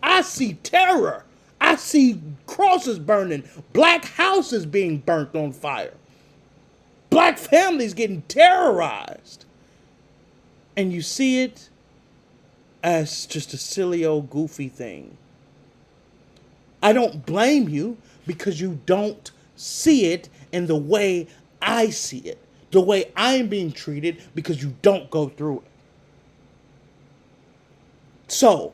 I see terror. I see crosses burning, black houses being burnt on fire, black families getting terrorized. And you see it as just a silly old goofy thing. I don't blame you because you don't see it in the way I see it, the way I'm being treated because you don't go through it. So,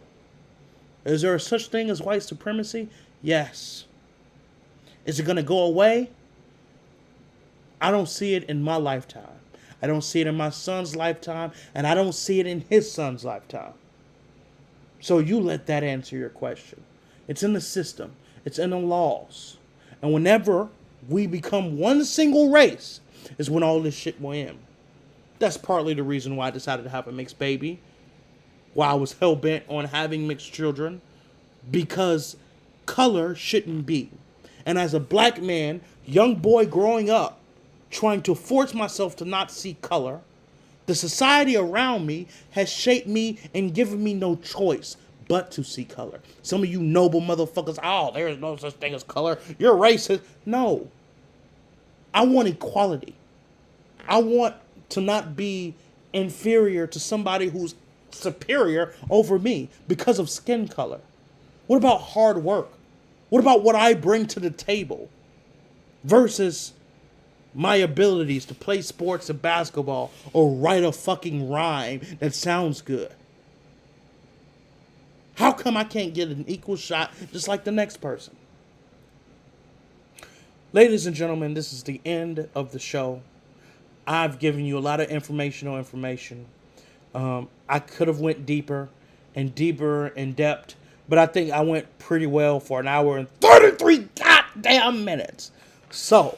is there such thing as white supremacy? Yes. Is it going to go away? I don't see it in my lifetime. I don't see it in my son's lifetime, and I don't see it in his son's lifetime. So you let that answer your question. It's in the system. It's in the laws. And whenever we become one single race is when all this shit will end. That's partly the reason why I decided to have a mixed baby. Why I was hell-bent on having mixed children. Because color shouldn't be. And as a black man, young boy growing up, trying to force myself to not see color, the society around me has shaped me and given me no choice but to see color. Some of you noble motherfuckers, oh, there is no such thing as color. You're racist. No. I want equality. I want to not be inferior to somebody who's superior over me because of skin color. What about hard work? What about what I bring to the table versus my abilities to play sports and basketball or write a fucking rhyme that sounds good? How come I can't get an equal shot just like the next person? Ladies and gentlemen, this is the end of the show. I've given you a lot of information. I could have went deeper and deeper in depth, but I think I went pretty well for an hour and 33 goddamn minutes. So,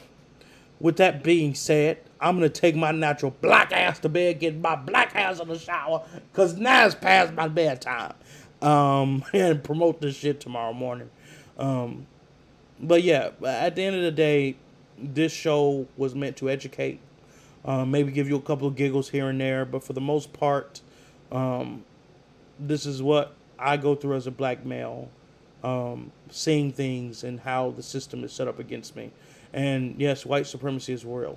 with that being said, I'm going to take my natural black ass to bed, get my black ass in the shower, because now it's past my bedtime. And promote this shit tomorrow morning. But yeah, at the end of the day, this show was meant to educate, maybe give you a couple of giggles here and there, but for the most part, this is what I go through as a black male, seeing things and how the system is set up against me. And yes, white supremacy is real.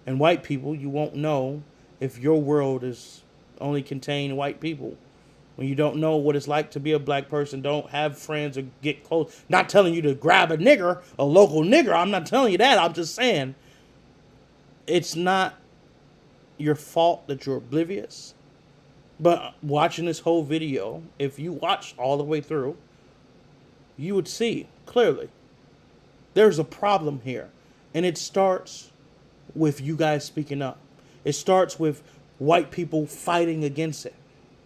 And white people, you won't know if your world is only contained white people. When you don't know what it's like to be a black person, don't have friends or get close. Not telling you to grab a nigger, a local nigger. I'm not telling you that. I'm just saying it's not your fault that you're oblivious. But watching this whole video, if you watched all the way through, you would see clearly there's a problem here. And it starts with you guys speaking up. It starts with white people fighting against it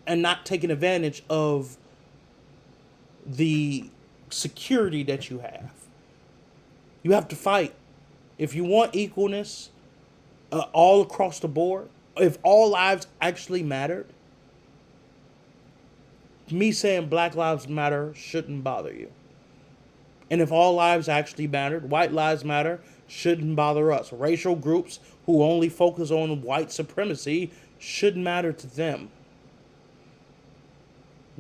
and not taking advantage of the security that you have. You have to fight. If you want equalness all across the board, if all lives actually mattered, me saying Black Lives Matter shouldn't bother you. And if all lives actually mattered, white lives matter shouldn't bother us. Racial groups who only focus on white supremacy shouldn't matter to them.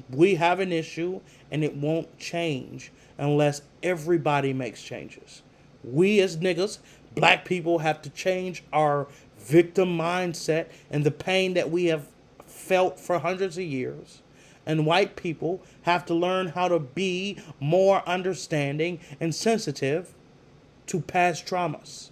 We have an issue, and it won't change unless everybody makes changes. We as niggas, black people, have to change our victim mindset and the pain that we have felt for hundreds of years. And white people have to learn how to be more understanding and sensitive to past traumas.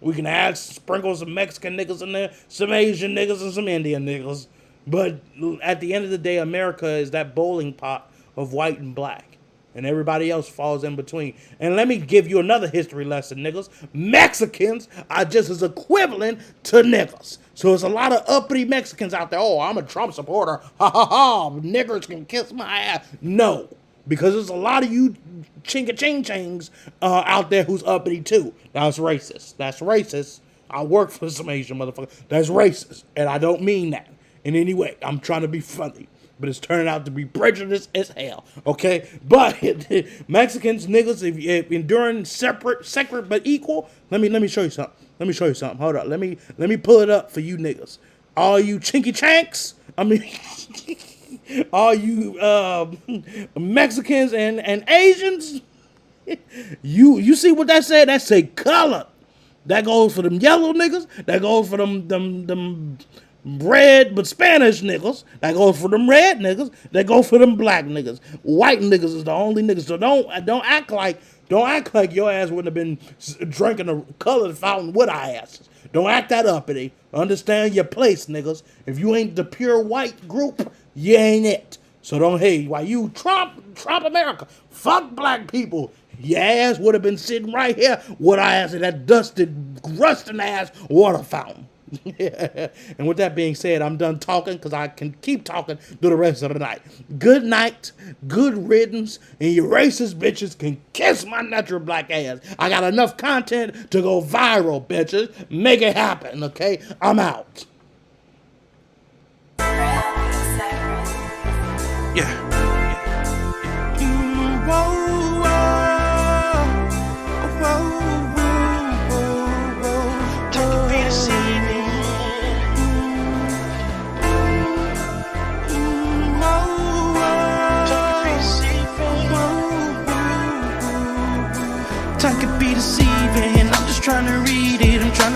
We can add sprinkles of Mexican niggas in there, some Asian niggas and some Indian niggas. But at the end of the day, America is that bowling pot of white and black. And everybody else falls in between. And let me give you another history lesson, niggas. Mexicans are just as equivalent to niggas. So there's a lot of uppity Mexicans out there. Oh, I'm a Trump supporter. Ha ha ha. Niggers can kiss my ass. No. Because there's a lot of you chinga-ching-chings out there who's uppity too. That's racist. That's racist. I work for some Asian motherfucker. That's racist. And I don't mean that in any way. I'm trying to be funny. But it's turning out to be prejudiced as hell, okay? But Mexicans, niggas, if enduring separate but equal, let me show you something. Let me show you something. Hold up. Let me pull it up for you niggas. All you chinky chanks, all you Mexicans and Asians, you see what that said? That say color. That goes for them yellow niggas. That goes for them red but Spanish niggas. That goes for them red niggas. That goes for them black niggas. White niggas is the only niggas. So don't act like your ass wouldn't have been drinking a colored fountain with our asses. Don't act that uppity. Understand your place, niggas. If you ain't the pure white group, you ain't it. So don't hate. Why you Trump America? Fuck black people. Your ass would have been sitting right here with our ass in that dusted, rusting ass water fountain. And with that being said, I'm done talking because I can keep talking through the rest of the night. Good night, good riddance, and you racist bitches can kiss my natural black ass. I got enough content to go viral, bitches. Make it happen, okay? I'm out. Yeah. Whoa, whoa, whoa, whoa, whoa. Take a beat of CD. Time could be deceiving. I'm just trying to read it. I'm trying to